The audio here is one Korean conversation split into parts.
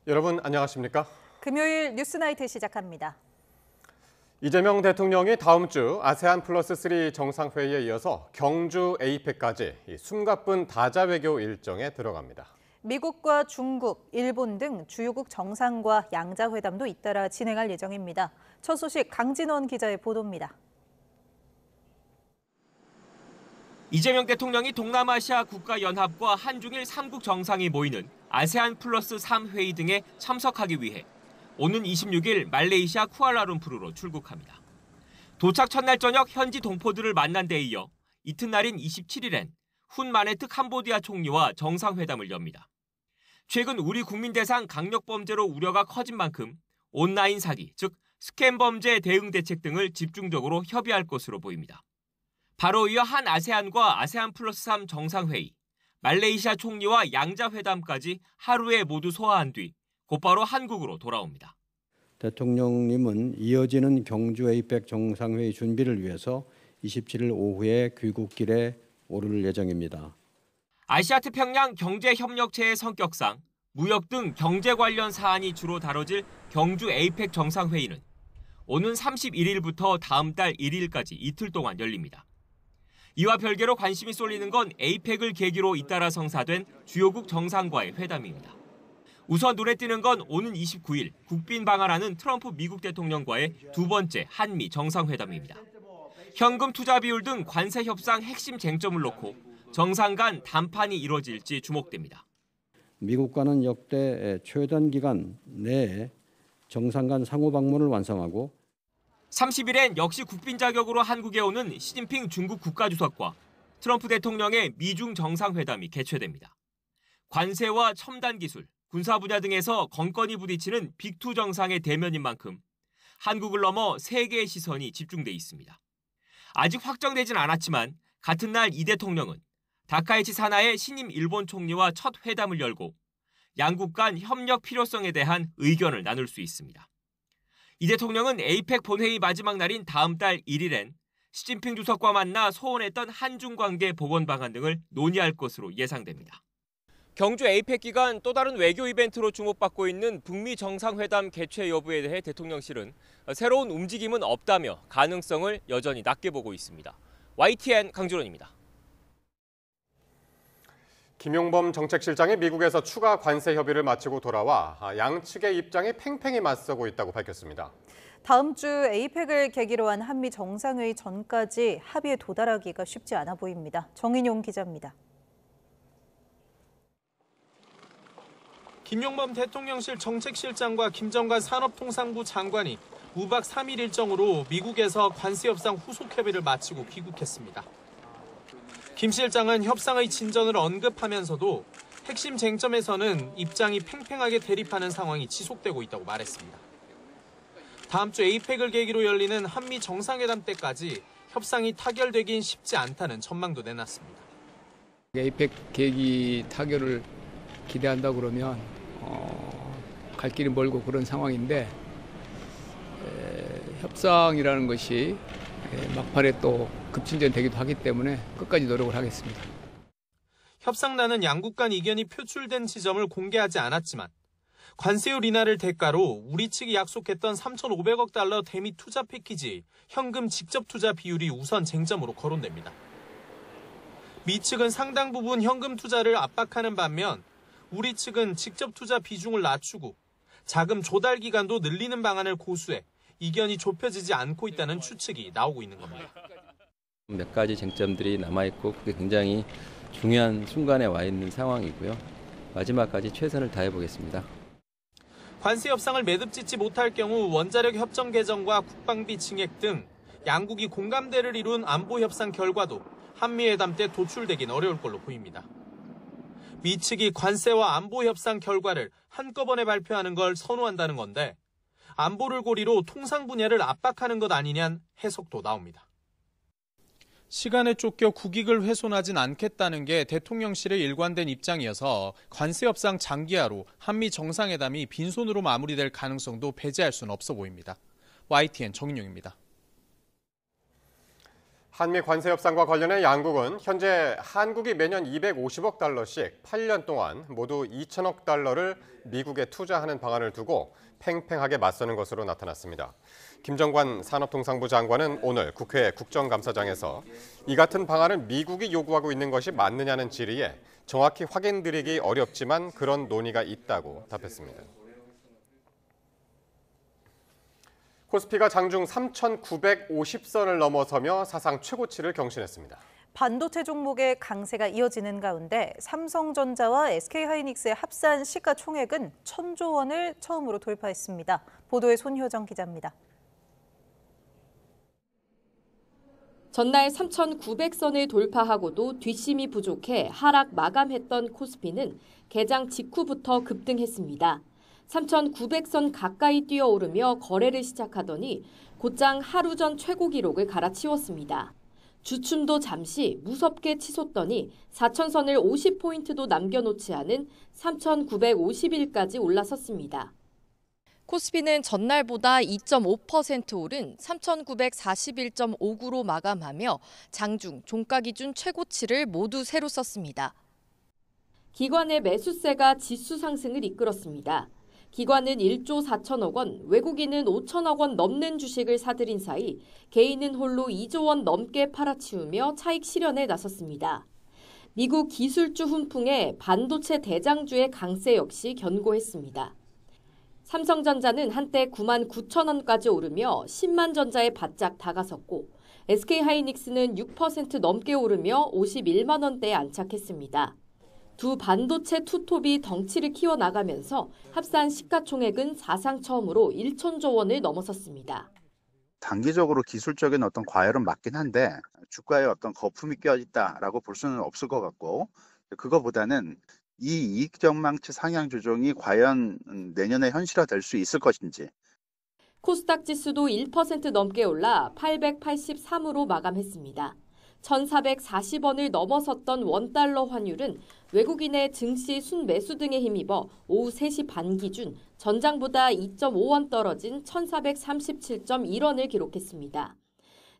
여러분 안녕하십니까? 금요일 뉴스나이트 시작합니다. 이재명 대통령이 다음 주 아세안 플러스 3 정상회의에 이어서 경주 에이펙까지 숨가쁜 다자 외교 일정에 들어갑니다. 미국과 중국, 일본 등 주요국 정상과 양자회담도 잇따라 진행할 예정입니다. 첫 소식 강진원 기자의 보도입니다. 이재명 대통령이 동남아시아 국가연합과 한중일 3국 정상이 모이는 아세안 플러스 3 회의 등에 참석하기 위해 오는 26일 말레이시아 쿠알라룸푸르로 출국합니다. 도착 첫날 저녁 현지 동포들을 만난 데 이어 이튿날인 27일엔 훈 마네트 캄보디아 총리와 정상회담을 엽니다. 최근 우리 국민 대상 강력범죄로 우려가 커진 만큼 온라인 사기, 즉 스캠 범죄 대응 대책 등을 집중적으로 협의할 것으로 보입니다. 바로 이어 한 아세안과 아세안 플러스 3 정상회의, 말레이시아 총리와 양자회담까지 하루에 모두 소화한 뒤 곧바로 한국으로 돌아옵니다. 대통령님은 이어지는 경주 에이펙 정상회의 준비를 위해서 27일 오후에 귀국길에 오를 예정입니다. 아시아태평양 경제협력체의 성격상 무역 등 경제 관련 사안이 주로 다뤄질 경주 에이펙 정상회의는 오는 31일부터 다음 달 1일까지 이틀 동안 열립니다. 이와 별개로 관심이 쏠리는 건 에이펙을 계기로 잇따라 성사된 주요국 정상과의 회담입니다. 우선 눈에 띄는 건 오는 29일 국빈 방한하는 트럼프 미국 대통령과의 두 번째 한미 정상회담입니다. 현금 투자 비율 등 관세 협상 핵심 쟁점을 놓고 정상 간 담판이 이뤄질지 주목됩니다. 미국과는 역대 최단 기간 내에 정상 간 상호 방문을 완성하고 30일엔 역시 국빈 자격으로 한국에 오는 시진핑 중국 국가주석과 트럼프 대통령의 미중 정상회담이 개최됩니다. 관세와 첨단 기술, 군사 분야 등에서 건건이 부딪히는 빅2 정상의 대면인 만큼 한국을 넘어 세계의 시선이 집중돼 있습니다. 아직 확정되진 않았지만 같은 날 이 대통령은 다카이치 사나의 신임 일본 총리와 첫 회담을 열고 양국 간 협력 필요성에 대한 의견을 나눌 수 있습니다. 이 대통령은 에이펙 본회의 마지막 날인 다음 달 1일엔 시진핑 주석과 만나 소원했던 한중 관계 복원 방안 등을 논의할 것으로 예상됩니다. 경주 에이펙 기간 또 다른 외교 이벤트로 주목받고 있는 북미 정상회담 개최 여부에 대해 대통령실은 새로운 움직임은 없다며 가능성을 여전히 낮게 보고 있습니다. YTN 강준원입니다. 김용범 정책실장이 미국에서 추가 관세 협의를 마치고 돌아와 양측의 입장이 팽팽히 맞서고 있다고 밝혔습니다. 다음 주 에이펙을 계기로 한 한미 정상회의 전까지 합의에 도달하기가 쉽지 않아 보입니다. 정인용 기자입니다. 김용범 대통령실 정책실장과 김정관 산업통상부 장관이 우박 3일 일정으로 미국에서 관세 협상 후속 협의를 마치고 귀국했습니다. 김 실장은 협상의 진전을 언급하면서도 핵심 쟁점에서는 입장이 팽팽하게 대립하는 상황이 지속되고 있다고 말했습니다. 다음 주 에이펙을 계기로 열리는 한미 정상회담 때까지 협상이 타결되긴 쉽지 않다는 전망도 내놨습니다. 에이펙 계기 타결을 기대한다 그러면 갈 길이 멀고 그런 상황인데 협상이라는 것이 막판에 또 급진전되기도 하기 때문에 끝까지 노력을 하겠습니다. 협상단은 양국 간 의견이 표출된 지점을 공개하지 않았지만 관세율 인하를 대가로 우리 측이 약속했던 3,500억 달러 대미 투자 패키지 현금 직접 투자 비율이 우선 쟁점으로 거론됩니다. 미 측은 상당 부분 현금 투자를 압박하는 반면 우리 측은 직접 투자 비중을 낮추고 자금 조달 기간도 늘리는 방안을 고수해 이견이 좁혀지지 않고 있다는 추측이 나오고 있는 겁니다. 몇 가지 쟁점들이 남아있고 그게 굉장히 중요한 순간에 와 있는 상황이고요. 마지막까지 최선을 다해보겠습니다. 관세 협상을 매듭짓지 못할 경우 원자력 협정 개정과 국방비 증액 등 양국이 공감대를 이룬 안보 협상 결과도 한미회담 때 도출되긴 어려울 걸로 보입니다. 미 측이 관세와 안보 협상 결과를 한꺼번에 발표하는 걸 선호한다는 건데 안보를 고리로 통상 분야를 압박하는 것 아니냐는 해석도 나옵니다. 시간에 쫓겨 국익을 훼손하진 않겠다는 게 대통령실의 일관된 입장이어서 관세 협상 장기화로 한미 정상회담이 빈손으로 마무리될 가능성도 배제할 수는 없어 보입니다. YTN 정인용입니다. 한미 관세 협상과 관련해 양국은 현재 한국이 매년 250억 달러씩 8년 동안 모두 2천억 달러를 미국에 투자하는 방안을 두고 팽팽하게 맞서는 것으로 나타났습니다. 김정관 산업통상부 장관은 오늘 국회 국정감사장에서 이 같은 방안을 미국이 요구하고 있는 것이 맞느냐는 질의에 정확히 확인드리기 어렵지만 그런 논의가 있다고 답했습니다. 코스피가 장중 3,950선을 넘어서며 사상 최고치를 경신했습니다. 반도체 종목의 강세가 이어지는 가운데 삼성전자와 SK하이닉스의 합산 시가총액은 1,000조 원을 처음으로 돌파했습니다. 보도에 손효정 기자입니다. 전날 3,900선을 돌파하고도 뒷심이 부족해 하락 마감했던 코스피는 개장 직후부터 급등했습니다. 3,900선 가까이 뛰어오르며 거래를 시작하더니 곧장 하루 전 최고 기록을 갈아치웠습니다. 주춤도 잠시 무섭게 치솟더니 4,000선을 50포인트도 남겨놓지 않은 3,950일까지 올라섰습니다. 코스피는 전날보다 2.5% 오른 3,941.59로 마감하며 장중 종가 기준 최고치를 모두 새로 썼습니다. 기관의 매수세가 지수 상승을 이끌었습니다. 기관은 1조 4천억 원, 외국인은 5천억 원 넘는 주식을 사들인 사이 개인은 홀로 2조 원 넘게 팔아치우며 차익 실현에 나섰습니다. 미국 기술주 훈풍에 반도체 대장주의 강세 역시 견고했습니다. 삼성전자는 한때 9만 9천 원까지 오르며 10만 전자에 바짝 다가섰고 SK하이닉스는 6% 넘게 오르며 51만 원대에 안착했습니다. 두 반도체 투톱이 덩치를 키워나가면서 합산 시가총액은 사상 처음으로 1,000조 원을 넘어섰습니다. 단기적으로 기술적인 어떤 과열은 맞긴 한데 주가에 어떤 거품이 껴있다라고 볼 수는 없을 것 같고 그거보다는 이 이익 전망치 상향 조정이 과연 내년에 현실화될 수 있을 것인지. 코스닥 지수도 1% 넘게 올라 883으로 마감했습니다. 1,440원을 넘어섰던 원달러 환율은 외국인의 증시 순매수 등에 힘입어 오후 3시 반 기준 전장보다 2.5원 떨어진 1,437.1원을 기록했습니다.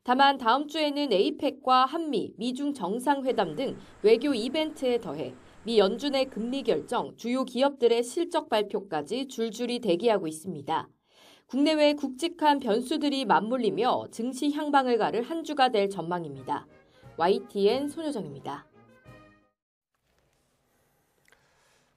다만 다음 주에는 에이펙과 한미, 미중 정상회담 등 외교 이벤트에 더해 미 연준의 금리 결정, 주요 기업들의 실적 발표까지 줄줄이 대기하고 있습니다. 국내외 굵직한 변수들이 맞물리며 증시 향방을 가를 한 주가 될 전망입니다. YTN 손효정입니다.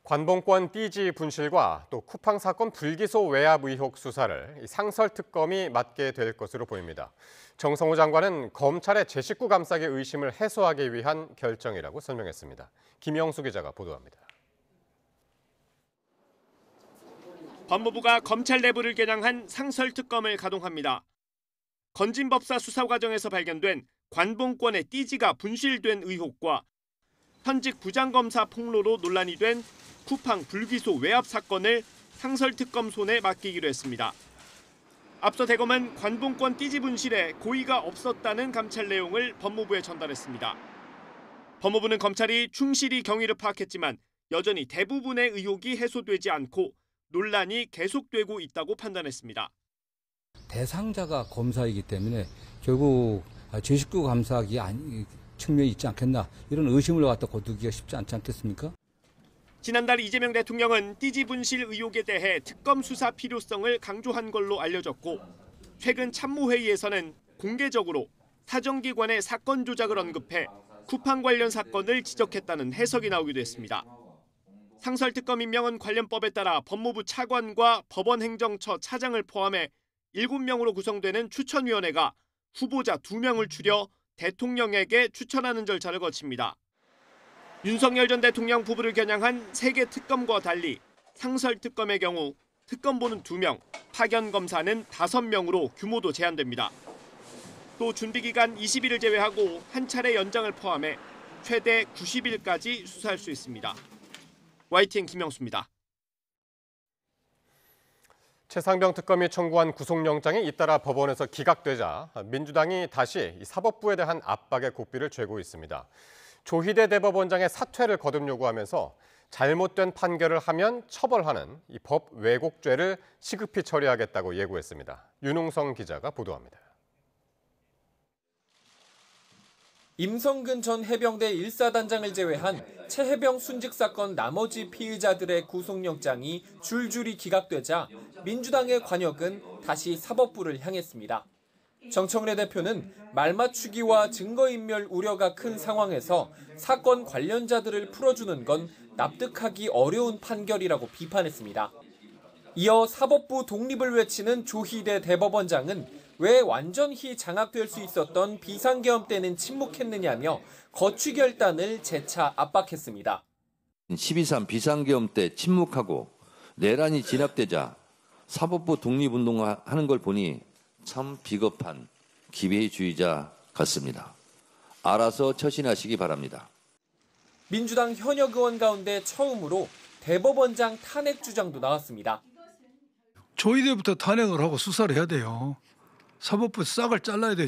관봉권 띠지 분실과 또 쿠팡 사건 불기소 외압 의혹 수사를 상설특검이 맡게 될 것으로 보입니다. 정성호 장관은 검찰의 제 식구 감싸기 의심을 해소하기 위한 결정이라고 설명했습니다. 김영수 기자가 보도합니다. 법무부가 검찰 내부를 겨냥한 상설특검을 가동합니다. 건진법사 수사 과정에서 발견된 관봉권의 띠지가 분실된 의혹과 현직 부장검사 폭로로 논란이 된 쿠팡 불기소 외압 사건을 상설특검 손에 맡기기로 했습니다. 앞서 대검은 관봉권 띠지 분실에 고의가 없었다는 감찰 내용을 법무부에 전달했습니다. 법무부는 검찰이 충실히 경위를 파악했지만 여전히 대부분의 의혹이 해소되지 않고 논란이 계속되고 있다고 판단했습니다. 대상자가 검사이기 때문에 결국 제 식구 감사하기 측면이 있지 않겠나 이런 의심을 갖다 거두기가 쉽지 않지 않겠습니까? 지난달 이재명 대통령은 띠지 분실 의혹에 대해 특검 수사 필요성을 강조한 걸로 알려졌고 최근 참모회의에서는 공개적으로 사정기관의 사건 조작을 언급해 쿠팡 관련 사건을 지적했다는 해석이 나오기도 했습니다. 상설특검 임명은 관련법에 따라 법무부 차관과 법원행정처 차장을 포함해 7명으로 구성되는 추천위원회가 후보자 2명을 추려 대통령에게 추천하는 절차를 거칩니다. 윤석열 전 대통령 부부를 겨냥한 3개 특검과 달리 상설특검의 경우 특검보는 2명, 파견검사는 5명으로 규모도 제한됩니다. 또 준비기간 20일을 제외하고 한 차례 연장을 포함해 최대 90일까지 수사할 수 있습니다. YTN 김영수입니다. 최상병 특검이 청구한 구속영장이 잇따라 법원에서 기각되자 민주당이 다시 사법부에 대한 압박의 고삐를 쥐고 있습니다. 조희대 대법원장의 사퇴를 거듭 요구하면서 잘못된 판결을 하면 처벌하는 이 법 왜곡죄를 시급히 처리하겠다고 예고했습니다. 윤홍성 기자가 보도합니다. 임성근 전 해병대 1사단장을 제외한 최해병 순직 사건 나머지 피의자들의 구속영장이 줄줄이 기각되자 민주당의 관역은 다시 사법부를 향했습니다. 정청래 대표는 말맞추기와 증거인멸 우려가 큰 상황에서 사건 관련자들을 풀어주는 건 납득하기 어려운 판결이라고 비판했습니다. 이어 사법부 독립을 외치는 조희대 대법원장은 왜 완전히 장악될 수 있었던 비상계엄 때는 침묵했느냐며 거취 결단을 재차 압박했습니다. 12.3 비상계엄 때 침묵하고 내란이 진압되자 사법부 독립운동하는 걸 보니 참 비겁한 기회주의자 같습니다. 알아서 처신하시기 바랍니다. 민주당 현역 의원 가운데 처음으로 대법원장 탄핵 주장도 나왔습니다. 조희대부터 탄핵을 하고 수사를 해야 돼요. 사법부 싹을 잘라야 돼요.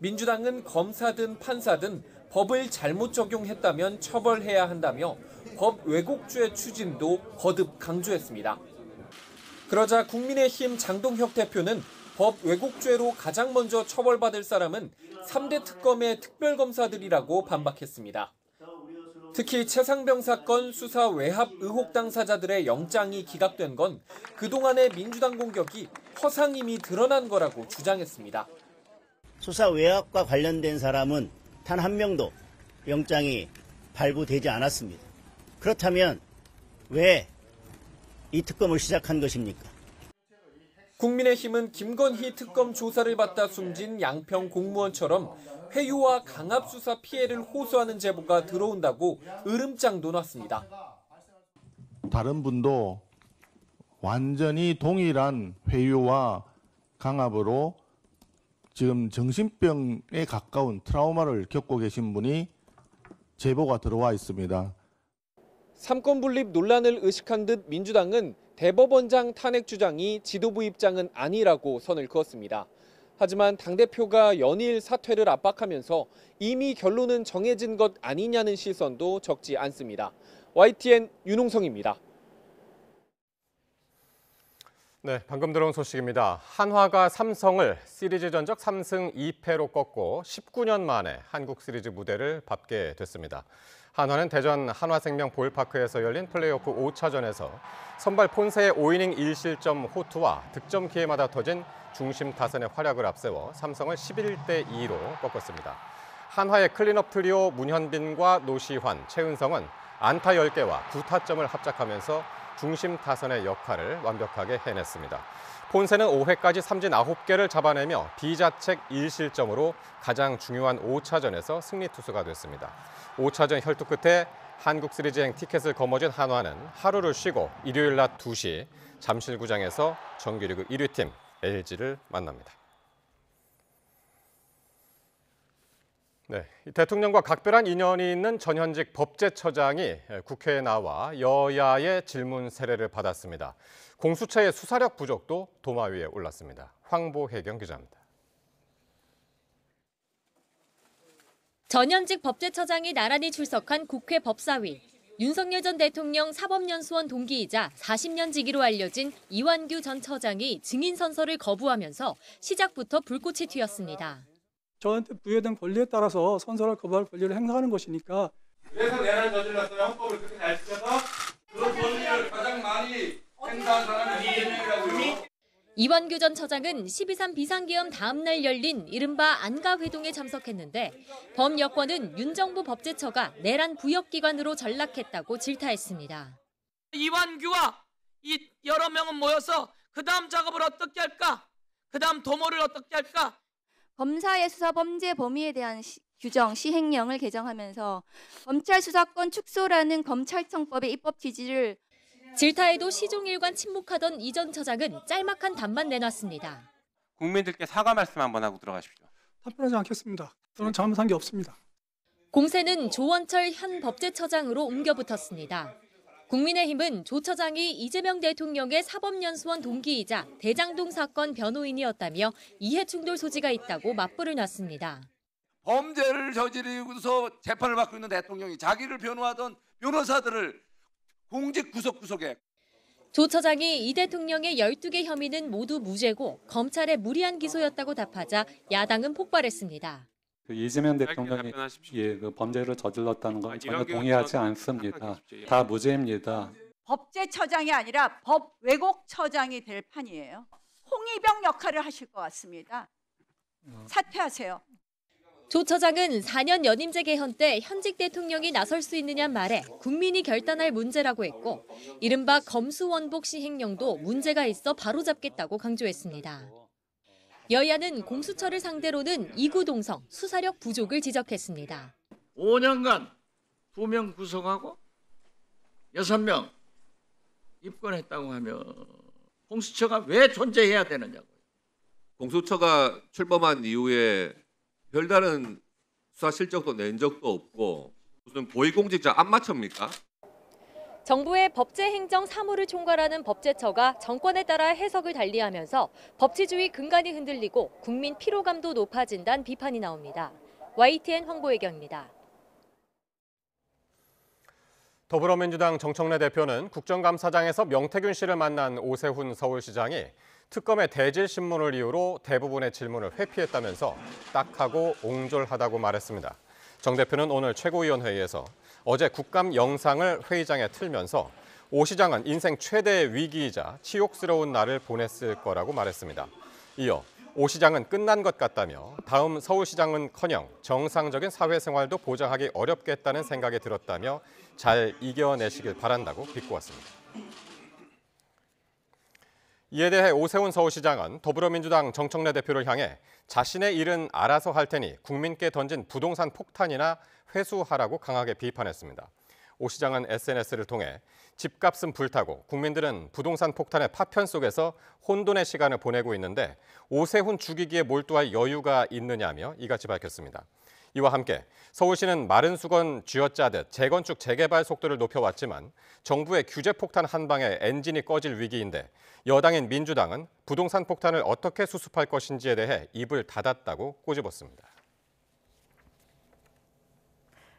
민주당은 검사든 판사든 법을 잘못 적용했다면 처벌해야 한다며 법 왜곡죄 추진도 거듭 강조했습니다. 그러자 국민의힘 장동혁 대표는 법 왜곡죄로 가장 먼저 처벌받을 사람은 3대 특검의 특별검사들이라고 반박했습니다. 특히 최상병 사건 수사 외압 의혹 당사자들의 영장이 기각된 건 그동안의 민주당 공격이 허상임이 드러난 거라고 주장했습니다. 수사 외압과 관련된 사람은 단 한 명도 영장이 발부되지 않았습니다. 그렇다면 왜 이 특검을 시작한 것입니까? 국민의힘은 김건희 특검 조사를 받다 숨진 양평 공무원처럼 회유와 강압수사 피해를 호소하는 제보가 들어온다고 으름장도 놨습니다. 다른 분도 완전히 동일한 회유와 강압으로 지금 정신병에 가까운 트라우마를 겪고 계신 분이 제보가 들어와 있습니다. 삼권 분립 논란을 의식한 듯 민주당은 대법원장 탄핵 주장이 지도부 입장은 아니라고 선을 그었습니다. 하지만 당대표가 연일 사퇴를 압박하면서 이미 결론은 정해진 것 아니냐는 시선도 적지 않습니다. YTN 윤홍성입니다. 네, 방금 들어온 소식입니다. 한화가 삼성을 시리즈 전적 3승 2패로 꺾고 19년 만에 한국 시리즈 무대를 밟게 됐습니다. 한화는 대전 한화생명 볼파크에서 열린 플레이오프 5차전에서 선발 폰세의 5이닝 1실점 호투와 득점 기회마다 터진 중심 타선의 활약을 앞세워 삼성을 11대 2로 꺾었습니다. 한화의 클린업 트리오 문현빈과 노시환, 최은성은 안타 10개와 9타점을 합작하면서 중심 타선의 역할을 완벽하게 해냈습니다. 폰세는 5회까지 삼진 9개를 잡아내며 비자책 1실점으로 가장 중요한 5차전에서 승리 투수가 됐습니다. 5차전 혈투 끝에 한국 시리즈행 티켓을 거머쥔 한화는 하루를 쉬고 일요일 낮 2시 잠실구장에서 정규리그 1위 팀 LG를 만납니다. 네, 대통령과 각별한 인연이 있는 전현직 법제처장이 국회에 나와 여야의 질문 세례를 받았습니다. 공수처의 수사력 부족도 도마 위에 올랐습니다. 황보혜경 기자입니다. 전현직 법제처장이 나란히 출석한 국회 법사위. 윤석열 전 대통령 사법연수원 동기이자 40년 직위로 알려진 이완규 전 처장이 증인 선서를 거부하면서 시작부터 불꽃이 튀었습니다. 저한테 부여된 권리에 따라서 선서를 거부할 권리를 행사하는 것이니까. 그래서 내란 저질렀어요. 헌법을 그렇게 잘 지켜서 그 권리를 가장 많이 행사한 사람이 이재명이라고요. 이완규 전 처장은 12.3 비상계엄 다음 날 열린 이른바 안가회동에 참석했는데 범여권은 윤 정부 법제처가 내란 부역기관으로 전락했다고 질타했습니다. 이완규와 이 여러 명은 모여서 그다음 작업을 어떻게 할까? 그다음 도모를 어떻게 할까? 검사의 수사 범죄 범위에 대한 규정, 시행령을 개정하면서 검찰 수사권 축소라는 검찰청법의 입법 취지를 질타에도 시종일관 침묵하던 이 전 처장은 짤막한 답만 내놨습니다. 국민들께 사과 말씀 한번 하고 들어가십시오. 답변하지 않겠습니다. 저는 잘못한 게 없습니다. 공세는 조원철 현 법제처장으로 옮겨붙었습니다. 국민의힘은 조 처장이 이재명 대통령의 사법연수원 동기이자 대장동 사건 변호인이었다며 이해충돌 소지가 있다고 맞불을 놨습니다. 범죄를 저지르고서 재판을 받고 있는 대통령이 자기를 변호하던 변호사들을 공직 구속에. 조 처장이 이 대통령의 12개 혐의는 모두 무죄고 검찰의 무리한 기소였다고 답하자 야당은 폭발했습니다. 이재명 짧게 대통령이 답변하십시오. 그 범죄를 저질렀다는 건 전혀 이런 동의하지 경우 않습니다. 답변하십시오. 다 무죄입니다. 법제처장이 아니라 법왜곡처장이 될 판이에요. 홍위병 역할을 하실 것 같습니다. 사퇴하세요. 조 처장은 4년 연임제 개헌 때 현직 대통령이 나설 수 있느냐 말에 국민이 결단할 문제라고 했고 이른바 검수원복 시행령도 문제가 있어 바로잡겠다고 강조했습니다. 여야는 공수처를 상대로는 이구동성, 수사력 부족을 지적했습니다. 5년간 2명 구속하고 6명 입건했다고 하면 공수처가 왜 존재해야 되느냐고요. 공수처가 출범한 이후에 별다른 수사 실적도 낸 적도 없고 무슨 고위공직자 안맞춥니까? 정부의 법제행정 사무를 총괄하는 법제처가 정권에 따라 해석을 달리하면서 법치주의 근간이 흔들리고 국민 피로감도 높아진다는 비판이 나옵니다. YTN 황보혜경입니다. 더불어민주당 정청래 대표는 국정감사장에서 명태균 씨를 만난 오세훈 서울시장이 특검의 대질 신문을 이유로 대부분의 질문을 회피했다면서 딱하고 옹졸하다고 말했습니다. 정 대표는 오늘 최고위원회의에서 어제 국감 영상을 회의장에 틀면서 오 시장은 인생 최대의 위기이자 치욕스러운 날을 보냈을 거라고 말했습니다. 이어 오 시장은 끝난 것 같다며 다음 서울시장은커녕 정상적인 사회생활도 보장하기 어렵겠다는 생각이 들었다며 잘 이겨내시길 바란다고 비꼬았습니다. 이에 대해 오세훈 서울시장은 더불어민주당 정청래 대표를 향해 자신의 일은 알아서 할 테니 국민께 던진 부동산 폭탄이나 회수하라고 강하게 비판했습니다. 오 시장은 SNS를 통해 집값은 불타고 국민들은 부동산 폭탄의 파편 속에서 혼돈의 시간을 보내고 있는데 오세훈 죽이기에 몰두할 여유가 있느냐며 이같이 밝혔습니다. 이와 함께 서울시는 마른 수건 쥐어짜듯 재건축 재개발 속도를 높여왔지만 정부의 규제 폭탄 한 방에 엔진이 꺼질 위기인데 여당인 민주당은 부동산 폭탄을 어떻게 수습할 것인지에 대해 입을 닫았다고 꼬집었습니다.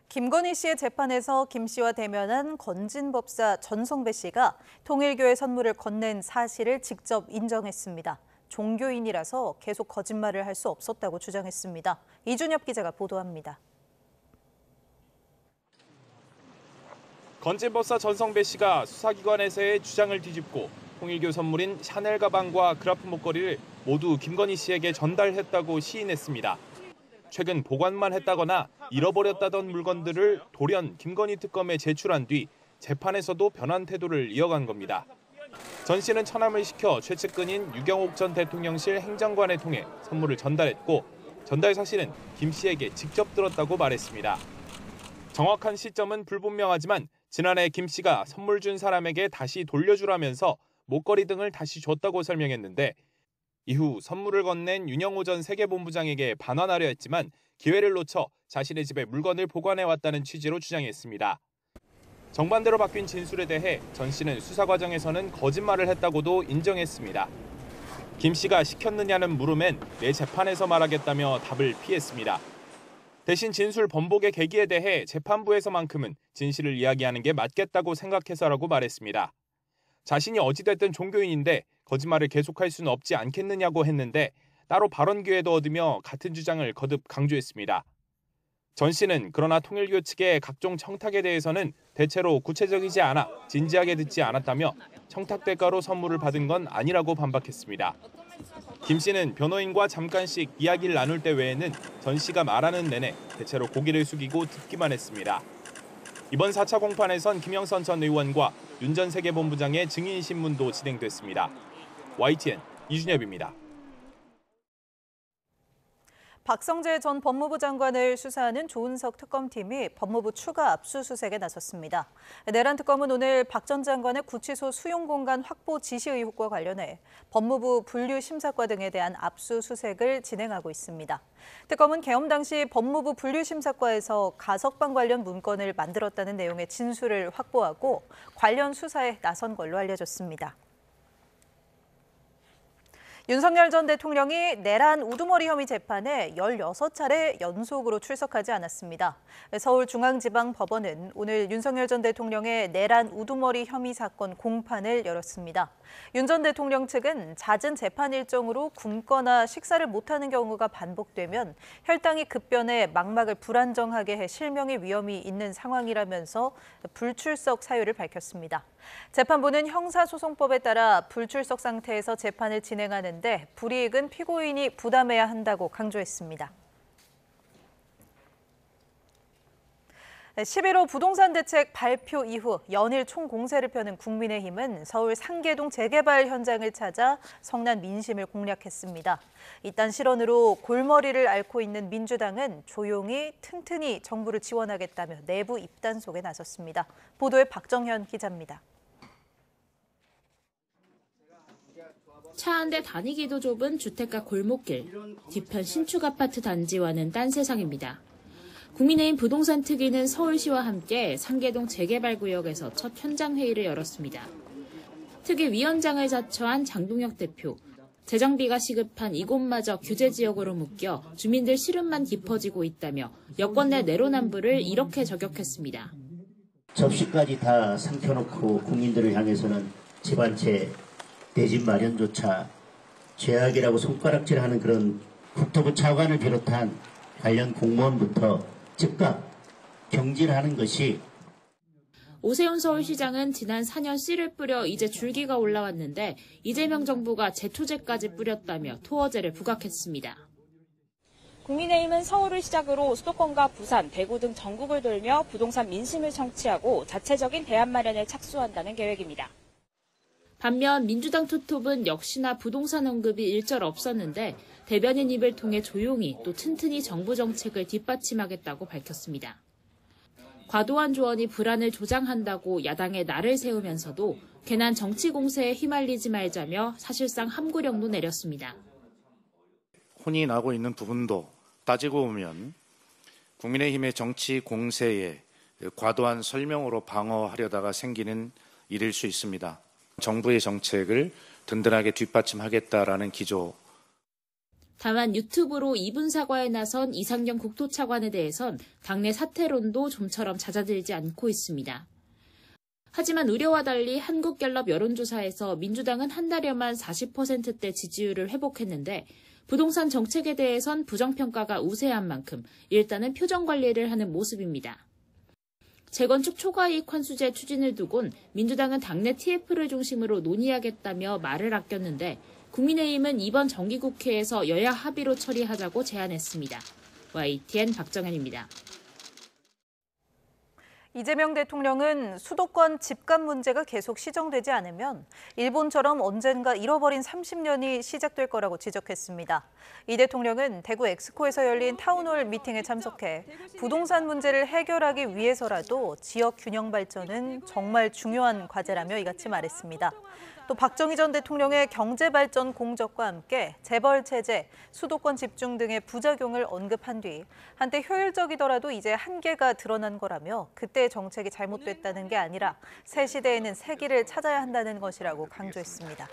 김건희 씨의 재판에서 김 씨와 대면한 건진법사 전성배 씨가 통일교회 선물을 건넨 사실을 직접 인정했습니다. 종교인이라서 계속 거짓말을 할 수 없었다고 주장했습니다. 이준엽 기자가 보도합니다. 건진법사 전성배 씨가 수사기관에서의 주장을 뒤집고 통일교 선물인 샤넬 가방과 그라프 목걸이를 모두 김건희 씨에게 전달했다고 시인했습니다. 최근 보관만 했다거나 잃어버렸다던 물건들을 돌연 김건희 특검에 제출한 뒤 재판에서도 변한 태도를 이어간 겁니다. 전 씨는 처남을 시켜 최측근인 유경옥 전 대통령실 행정관에 통해 선물을 전달했고 전달 사실은 김 씨에게 직접 들었다고 말했습니다. 정확한 시점은 불분명하지만 지난해 김 씨가 선물 준 사람에게 다시 돌려주라면서 목걸이 등을 다시 줬다고 설명했는데 이후 선물을 건넨 윤영호 전 세계본부장에게 반환하려 했지만 기회를 놓쳐 자신의 집에 물건을 보관해왔다는 취지로 주장했습니다. 정반대로 바뀐 진술에 대해 전 씨는 수사 과정에서는 거짓말을 했다고도 인정했습니다. 김 씨가 시켰느냐는 물음엔 내 재판에서 말하겠다며 답을 피했습니다. 대신 진술 번복의 계기에 대해 재판부에서만큼은 진실을 이야기하는 게 맞겠다고 생각해서라고 말했습니다. 자신이 어찌됐든 종교인인데 거짓말을 계속할 수는 없지 않겠느냐고 했는데 따로 발언 기회도 얻으며 같은 주장을 거듭 강조했습니다. 전 씨는 그러나 통일교 측의 각종 청탁에 대해서는 대체로 구체적이지 않아 진지하게 듣지 않았다며 청탁 대가로 선물을 받은 건 아니라고 반박했습니다. 김 씨는 변호인과 잠깐씩 이야기를 나눌 때 외에는 전 씨가 말하는 내내 대체로 고개를 숙이고 듣기만 했습니다. 이번 4차 공판에선 김영선 전 의원과 윤 전 세계본부장의 증인 신문도 진행됐습니다. YTN 이준엽입니다. 박성재 전 법무부 장관을 수사하는 조은석 특검팀이 법무부 추가 압수수색에 나섰습니다. 내란 특검은 오늘 박 전 장관의 구치소 수용 공간 확보 지시 의혹과 관련해 법무부 분류심사과 등에 대한 압수수색을 진행하고 있습니다. 특검은 계엄 당시 법무부 분류심사과에서 가석방 관련 문건을 만들었다는 내용의 진술을 확보하고 관련 수사에 나선 걸로 알려졌습니다. 윤석열 전 대통령이 내란 우두머리 혐의 재판에 16차례 연속으로 출석하지 않았습니다. 서울중앙지방법원은 오늘 윤석열 전 대통령의 내란 우두머리 혐의 사건 공판을 열었습니다. 윤 전 대통령 측은 잦은 재판 일정으로 굶거나 식사를 못하는 경우가 반복되면 혈당이 급변해 망막을 불안정하게 해 실명의 위험이 있는 상황이라면서 불출석 사유를 밝혔습니다. 재판부는 형사소송법에 따라 불출석 상태에서 재판을 진행하는데 불이익은 피고인이 부담해야 한다고 강조했습니다. 11호 부동산 대책 발표 이후 연일 총공세를 펴는 국민의힘은 서울 상계동 재개발 현장을 찾아 성난 민심을 공략했습니다. 이딴 실언으로 골머리를 앓고 있는 민주당은 조용히 튼튼히 정부를 지원하겠다며 내부 입단속에 나섰습니다. 보도에 박정현 기자입니다. 차 한 대 다니기도 좁은 주택가 골목길, 뒤편 신축 아파트 단지와는 딴 세상입니다. 국민의힘 부동산 특위는 서울시와 함께 상계동 재개발 구역에서 첫 현장 회의를 열었습니다. 특위 위원장을 자처한 장동혁 대표, 재정비가 시급한 이곳마저 규제 지역으로 묶여 주민들 시름만 깊어지고 있다며 여권 내 내로남불을 이렇게 저격했습니다. 접시까지 다 삼켜놓고 국민들을 향해서는 집 한 채 내 집 마련조차 죄악이라고 손가락질하는 그런 국토부 차관을 비롯한 관련 공무원부터 즉각 경질하는 것이. 오세훈 서울시장은 지난 4년 씨를 뿌려 이제 줄기가 올라왔는데 이재명 정부가 제초제까지 뿌렸다며 토어제를 부각했습니다. 국민의힘은 서울을 시작으로 수도권과 부산, 대구 등 전국을 돌며 부동산 민심을 청취하고 자체적인 대안 마련에 착수한다는 계획입니다. 반면 민주당 투톱은 역시나 부동산 언급이 일절 없었는데 대변인 입을 통해 조용히 또 튼튼히 정부 정책을 뒷받침하겠다고 밝혔습니다. 과도한 조언이 불안을 조장한다고 야당에 날을 세우면서도 괜한 정치 공세에 휘말리지 말자며 사실상 함구령도 내렸습니다. 혼이 나고 있는 부분도 따지고 보면 국민의힘의 정치 공세에 과도한 설명으로 방어하려다가 생기는 일일 수 있습니다. 정부의 정책을 든든하게 뒷받침하겠다라는 기조. 다만 유튜브로 2분 사과에 나선 이상경 국토차관에 대해선 당내 사퇴론도 좀처럼 잦아들지 않고 있습니다. 하지만 우려와 달리 한국갤럽 여론조사에서 민주당은 한 달여만 40%대 지지율을 회복했는데 부동산 정책에 대해선 부정평가가 우세한 만큼 일단은 표정 관리를 하는 모습입니다. 재건축 초과이익 환수제 추진을 두곤 민주당은 당내 TF를 중심으로 논의하겠다며 말을 아꼈는데 국민의힘은 이번 정기국회에서 여야 합의로 처리하자고 제안했습니다. YTN 박정현입니다. 이재명 대통령은 수도권 집값 문제가 계속 시정되지 않으면 일본처럼 언젠가 잃어버린 30년이 시작될 거라고 지적했습니다. 이 대통령은 대구 엑스코에서 열린 타운홀 미팅에 참석해 부동산 문제를 해결하기 위해서라도 지역 균형 발전은 정말 중요한 과제라며 이같이 말했습니다. 또 박정희 전 대통령의 경제발전 공적과 함께 재벌 체제, 수도권 집중 등의 부작용을 언급한 뒤 한때 효율적이더라도 이제 한계가 드러난 거라며 그때의 정책이 잘못됐다는 게 아니라 새 시대에는 새 길을 찾아야 한다는 것이라고 강조했습니다.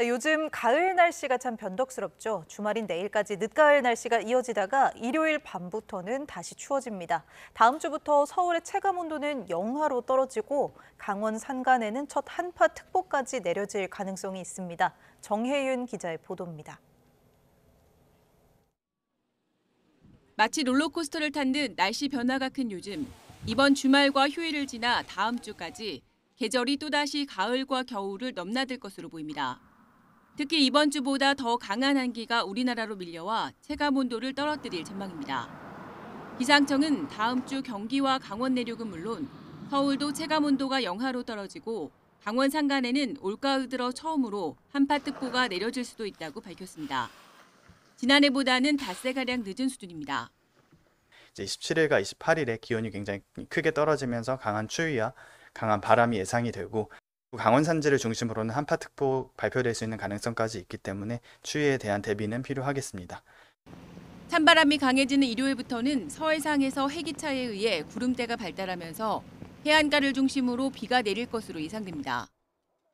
요즘 가을 날씨가 참 변덕스럽죠. 주말인 내일까지 늦가을 날씨가 이어지다가 일요일 밤부터는 다시 추워집니다. 다음 주부터 서울의 체감온도는 영하로 떨어지고 강원 산간에는 첫 한파특보까지 내려질 가능성이 있습니다. 정혜윤 기자의 보도입니다. 마치 롤러코스터를 탄 듯 날씨 변화가 큰 요즘, 이번 주말과 휴일을 지나 다음 주까지 계절이 또다시 가을과 겨울을 넘나들 것으로 보입니다. 특히 이번 주보다 더 강한 한기가 우리나라로 밀려와 체감온도를 떨어뜨릴 전망입니다. 기상청은 다음 주 경기와 강원 내륙은 물론 서울도 체감온도가 영하로 떨어지고 강원 산간에는 올가을 들어 처음으로 한파특보가 내려질 수도 있다고 밝혔습니다. 지난해보다는 닷새가량 늦은 수준입니다. 이제 27일과 28일에 기온이 굉장히 크게 떨어지면서 강한 추위와 강한 바람이 예상이 되고 강원 산지를 중심으로는 한파특보 발표될 수 있는 가능성까지 있기 때문에 추위에 대한 대비는 필요하겠습니다. 찬바람이 강해지는 일요일부터는 서해상에서 해기차에 의해 구름대가 발달하면서 해안가를 중심으로 비가 내릴 것으로 예상됩니다.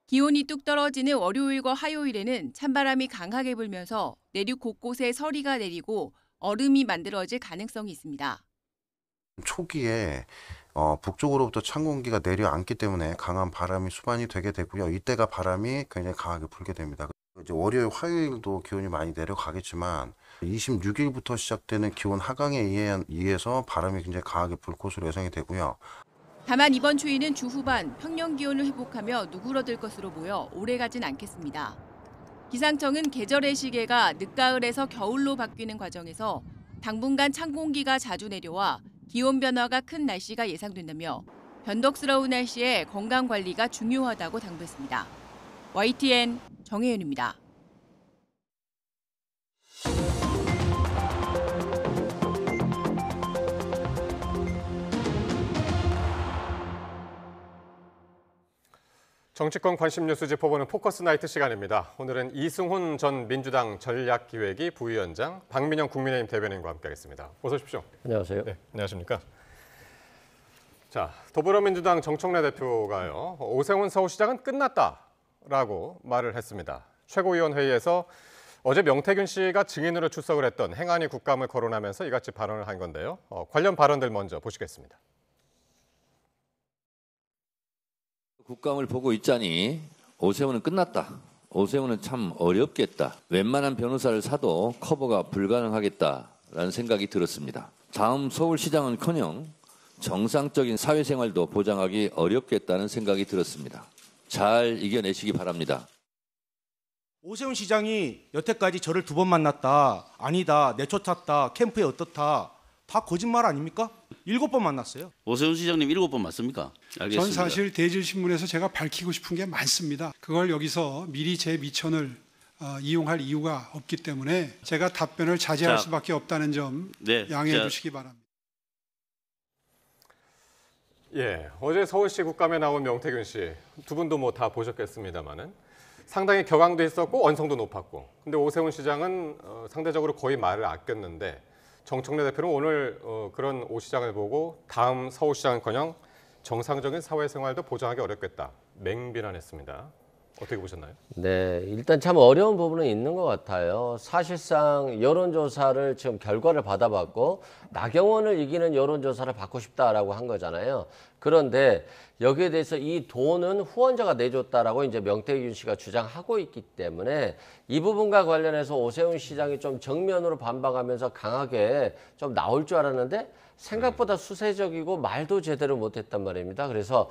기온이 뚝 떨어지는 월요일과 화요일에는 찬바람이 강하게 불면서 내륙 곳곳에 서리가 내리고 얼음이 만들어질 가능성이 있습니다. 초기에 북쪽으로부터 찬 공기가 내려앉기 때문에 강한 바람이 수반이 되게 되고요. 이때가 바람이 굉장히 강하게 불게 됩니다. 이제 월요일, 화요일도 기온이 많이 내려가겠지만 26일부터 시작되는 기온 하강에 의해서 바람이 굉장히 강하게 불 것으로 예상이 되고요. 다만 이번 추위는 주 후반 평년 기온을 회복하며 누그러들 것으로 보여 오래가진 않겠습니다. 기상청은 계절의 시계가 늦가을에서 겨울로 바뀌는 과정에서 당분간 찬 공기가 자주 내려와 기온 변화가 큰 날씨가 예상된다며 변덕스러운 날씨에 건강 관리가 중요하다고 당부했습니다. YTN 정혜윤입니다. 정치권 관심 뉴스 짚어보는 포커스 나이트 시간입니다. 오늘은 이승훈 전 민주당 전략기획위 부위원장, 박민영 국민의힘 대변인과 함께하겠습니다. 어서 오십시오. 안녕하세요. 네, 안녕하십니까. 자, 더불어민주당 정청래 대표가요, 오세훈 서울시장은 끝났다라고 말을 했습니다. 최고위원회의에서 어제 명태균 씨가 증인으로 출석을 했던 행안위 국감을 거론하면서 이같이 발언을 한 건데요. 관련 발언들 먼저 보시겠습니다. 국감을 보고 있자니 오세훈은 끝났다. 오세훈은 참 어렵겠다. 웬만한 변호사를 사도 커버가 불가능하겠다라는 생각이 들었습니다. 다음 서울시장은커녕 정상적인 사회생활도 보장하기 어렵겠다는 생각이 들었습니다. 잘 이겨내시기 바랍니다. 오세훈 시장이 여태까지 저를 2번 만났다. 아니다. 내쫓았다. 캠프에 어떻다. 다 거짓말 아닙니까? 7번 만났어요. 오세훈 시장님 7번 맞습니까? 알겠습니다. 전 사실 대질신문에서 제가 밝히고 싶은 게 많습니다. 그걸 여기서 미리 제 미천을 이용할 이유가 없기 때문에 제가 답변을 자제할 수밖에 없다는 점 양해해 주시기 바랍니다. 예, 어제 서울시 국감에 나온 명태균 씨, 두 분도 뭐 다 보셨겠습니다만은 상당히 격앙도 있었고 언성도 높았고, 근데 오세훈 시장은 상대적으로 거의 말을 아꼈는데 정청래 대표는 오늘 그런 오 시장을 보고 다음 서울시장은커녕 정상적인 사회생활도 보장하기 어렵겠다, 맹비난했습니다. 어떻게 보셨나요? 네, 일단 참 어려운 부분은 있는 것 같아요. 사실상 여론조사를 지금 결과를 받아봤고 나경원을 이기는 여론조사를 받고 싶다라고 한 거잖아요. 그런데 여기에 대해서 이 돈은 후원자가 내줬다라고 이제 명태균 씨가 주장하고 있기 때문에 이 부분과 관련해서 오세훈 시장이 좀 정면으로 반박하면서 강하게 좀 나올 줄 알았는데 생각보다 수세적이고 말도 제대로 못했단 말입니다. 그래서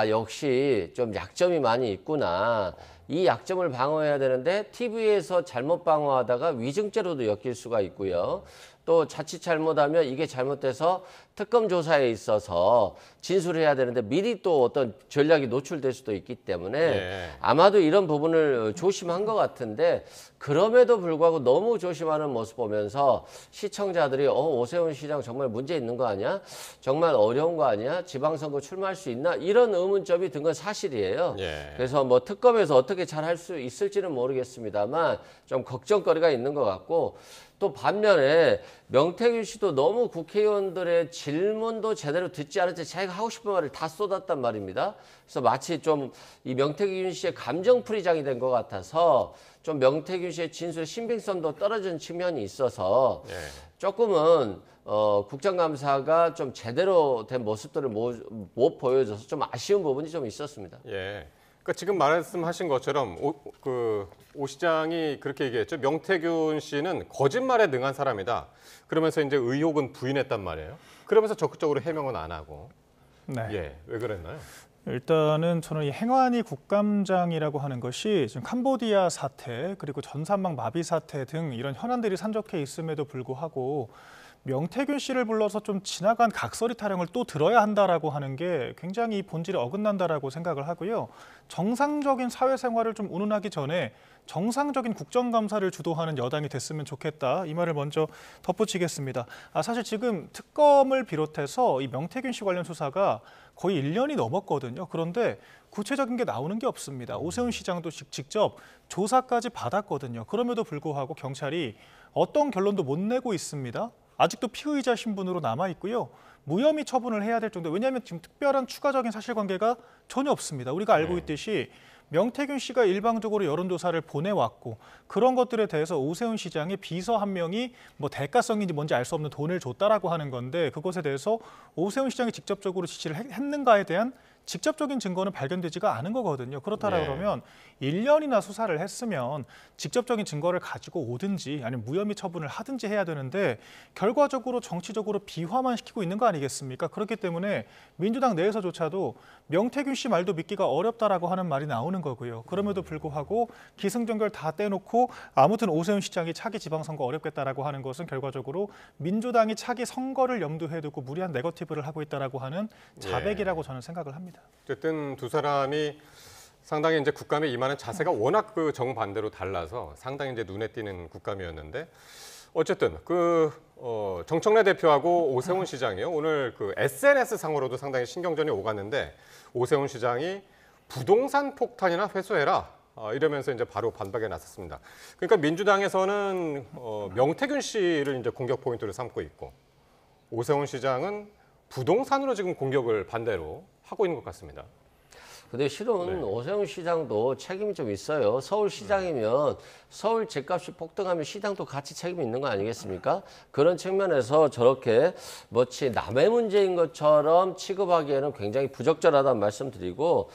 역시 좀 약점이 많이 있구나. 이 약점을 방어해야 되는데 TV에서 잘못 방어하다가 위증죄로도 엮일 수가 있고요. 또 자칫 잘못하면 이게 잘못돼서 특검 조사에 있어서 진술해야 되는데 미리 또 어떤 전략이 노출될 수도 있기 때문에 아마도 이런 부분을 조심한 것 같은데 그럼에도 불구하고 너무 조심하는 모습 보면서 시청자들이 오세훈 시장 정말 문제 있는 거 아니야? 정말 어려운 거 아니야? 지방선거 출마할 수 있나? 이런 의문점이 든 건 사실이에요. 그래서 뭐 특검에서 어떻게 잘 할 수 있을지는 모르겠습니다만 좀 걱정거리가 있는 것 같고, 또 반면에 명태균 씨도 너무 국회의원들의 질문도 제대로 듣지 않은 채 자기가 하고 싶은 말을 다 쏟았단 말입니다. 그래서 마치 좀 이 명태균 씨의 감정풀이장이 된 것 같아서 좀 명태균 씨의 진술의 신빙성도 떨어진 측면이 있어서 조금은 국정감사가 좀 제대로 된 모습들을 못 보여줘서 좀 아쉬운 부분이 좀 있었습니다. 예. 그러니까 지금 말씀하신 것처럼 오 시장이 그렇게 얘기했죠. 명태균 씨는 거짓말에 능한 사람이다. 그러면서 이제 의혹은 부인했단 말이에요. 그러면서 적극적으로 해명은 안 하고. 네. 예, 왜 그랬나요? 일단은 저는 이 행안위 국감장이라고 하는 것이 지금 캄보디아 사태 그리고 전산망 마비 사태 등 이런 현안들이 산적해 있음에도 불구하고 명태균 씨를 불러서 좀 지나간 각설이 타령을 또 들어야 한다라고 하는 게 굉장히 본질에 어긋난다라고 생각을 하고요. 정상적인 사회생활을 좀 운운하기 전에 정상적인 국정감사를 주도하는 여당이 됐으면 좋겠다. 이 말을 먼저 덧붙이겠습니다. 사실 지금 특검을 비롯해서 이 명태균 씨 관련 수사가 거의 1년이 넘었거든요. 그런데 구체적인 게 나오는 게 없습니다. 오세훈 시장도 직접 조사까지 받았거든요. 그럼에도 불구하고 경찰이 어떤 결론도 못 내고 있습니다. 아직도 피의자 신분으로 남아 있고요. 무혐의 처분을 해야 될 정도. 왜냐하면 지금 특별한 추가적인 사실관계가 전혀 없습니다. 우리가 알고 있듯이 명태균 씨가 일방적으로 여론조사를 보내왔고 그런 것들에 대해서 오세훈 시장의 비서 한 명이 뭐 대가성인지 뭔지 알 수 없는 돈을 줬다라고 하는 건데 그것에 대해서 오세훈 시장이 직접적으로 지시를 했는가에 대한 직접적인 증거는 발견되지가 않은 거거든요. 그렇다라 그러면 1년이나 수사를 했으면 직접적인 증거를 가지고 오든지 아니면 무혐의 처분을 하든지 해야 되는데 결과적으로 정치적으로 비화만 시키고 있는 거 아니겠습니까? 그렇기 때문에 민주당 내에서조차도 명태균 씨 말도 믿기가 어렵다라고 하는 말이 나오는 거고요. 그럼에도 불구하고 기승전결 다 떼놓고 아무튼 오세훈 시장이 차기 지방선거 어렵겠다라고 하는 것은 결과적으로 민주당이 차기 선거를 염두에 두고 무리한 네거티브를 하고 있다라고 하는 자백이라고 저는 생각을 합니다. 어쨌든 두 사람이 상당히 이제 국감에 임하는 자세가 워낙 그 정반대로 달라서 상당히 이제 눈에 띄는 국감이었는데 어쨌든 정청래 대표하고 오세훈 시장이요. 오늘 그 SNS 상으로도 상당히 신경전이 오갔는데 오세훈 시장이 부동산 폭탄이나 회수해라. 이러면서 이제 바로 반박에 나섰습니다. 그러니까 민주당에서는 명태균 씨를 이제 공격 포인트로 삼고 있고 오세훈 시장은 부동산으로 지금 공격을 반대로 하고 있는 것 같습니다. 근데 실은 오세훈 시장도 책임이 좀 있어요. 서울시장이면 서울 집값이 폭등하면 시장도 같이 책임이 있는 거 아니겠습니까? 그런 측면에서 저렇게 마치 남의 문제인 것처럼 취급하기에는 굉장히 부적절하다는 말씀드리고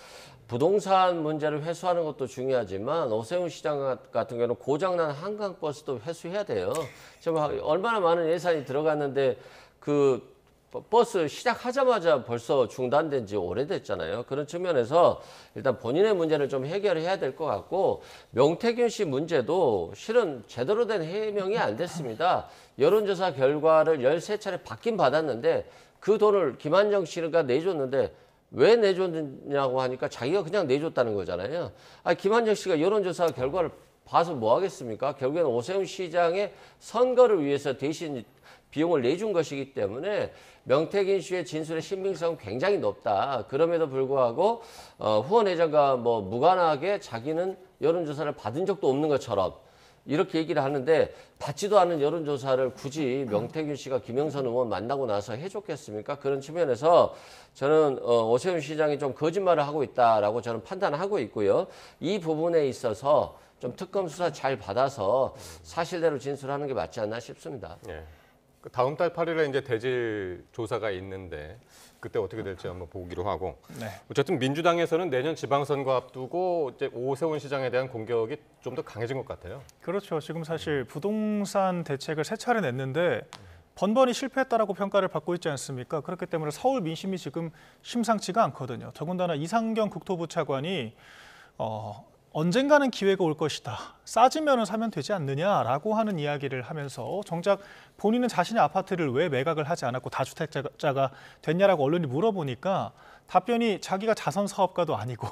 부동산 문제를 회수하는 것도 중요하지만 오세훈 시장 같은 경우는 고장난 한강버스도 회수해야 돼요. 지금 얼마나 많은 예산이 들어갔는데 그 버스 시작하자마자 벌써 중단된 지 오래됐잖아요. 그런 측면에서 일단 본인의 문제를 좀 해결해야 될 것 같고 명태균 씨 문제도 실은 제대로 된 해명이 안 됐습니다. 여론조사 결과를 13차례 받긴 받았는데 그 돈을 김한정 씨가 내줬는데 왜 내줬냐고 하니까 자기가 그냥 내줬다는 거잖아요. 김한정 씨가 여론조사 결과를 봐서 뭐 하겠습니까? 결국에는 오세훈 시장의 선거를 위해서 대신 비용을 내준 것이기 때문에 명태균 씨의 진술의 신빙성은 굉장히 높다. 그럼에도 불구하고 후원회장과 뭐 무관하게 자기는 여론조사를 받은 적도 없는 것처럼 이렇게 얘기를 하는데 받지도 않은 여론조사를 굳이 명태균 씨가 김영선 의원 만나고 나서 해줬겠습니까? 그런 측면에서 저는 오세훈 시장이 좀 거짓말을 하고 있다라고 저는 판단하고 있고요. 이 부분에 있어서 좀 특검 수사 잘 받아서 사실대로 진술하는 게 맞지 않나 싶습니다. 예. 다음 달 8일에 이제 대질 조사가 있는데 그때 어떻게 될지 한번 보기로 하고 어쨌든 민주당에서는 내년 지방선거 앞두고 이제 오세훈 시장에 대한 공격이 좀 더 강해진 것 같아요. 그렇죠. 지금 사실 부동산 대책을 3차례 냈는데 번번이 실패했다라고 평가를 받고 있지 않습니까? 그렇기 때문에 서울 민심이 지금 심상치가 않거든요. 더군다나 이상경 국토부 차관이 언젠가는 기회가 올 것이다. 싸지면 사면 되지 않느냐라고 하는 이야기를 하면서 정작 본인은 자신의 아파트를 왜 매각을 하지 않았고 다주택자가 됐냐라고 언론이 물어보니까 답변이 자기가 자선 사업가도 아니고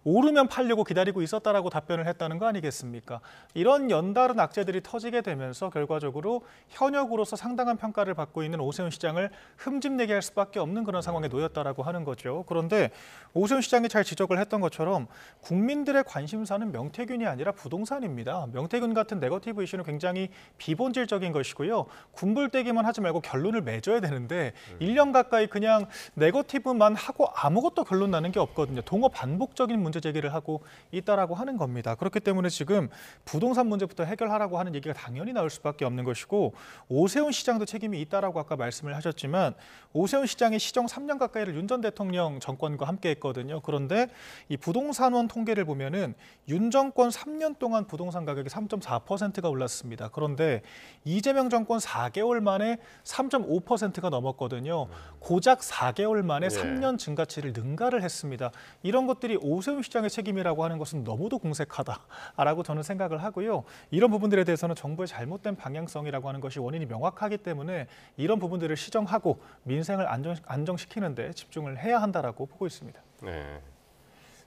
오르면 팔려고 기다리고 있었다라고 답변을 했다는 거 아니겠습니까? 이런 연달은 악재들이 터지게 되면서 결과적으로 현역으로서 상당한 평가를 받고 있는 오세훈 시장을 흠집내게 할 수밖에 없는 그런 상황에 놓였다라고 하는 거죠. 그런데 오세훈 시장이 잘 지적을 했던 것처럼 국민들의 관심사는 명태균이 아니라 부동산입니다. 명태균 같은 네거티브 이슈는 굉장히 비본질적인 것이고요. 군불대기만 하지 말고 결론을 맺어야 되는데 1년 가까이 그냥 네거티브만 하고 아무것도 결론 나는 게 없거든요. 동어 반복적인 문제 제기를 하고 있다라고 하는 겁니다. 그렇기 때문에 지금 부동산 문제부터 해결하라고 하는 얘기가 당연히 나올 수밖에 없는 것이고 오세훈 시장도 책임이 있다라고 아까 말씀을 하셨지만 오세훈 시장이 시정 3년 가까이를 윤 전 대통령 정권과 함께 했거든요. 그런데 이 부동산원 통계를 보면은 윤 정권 3년 동안 부동산 가격이 3.4%가 올랐습니다. 그런데 이재명 정권 4개월 만에 3.5%가 넘었거든요. 고작 4개월 만에 3년 증가치를 능가를 했습니다. 이런 것들이 오세훈 시장의 책임이라고 하는 것은 너무도 공색하다라고 저는 생각을 하고요. 이런 부분들에 대해서는 정부의 잘못된 방향성이라고 하는 것이 원인이 명확하기 때문에 이런 부분들을 시정하고 민생을 안정시키는 데 집중을 해야 한다라고 보고 있습니다. 네.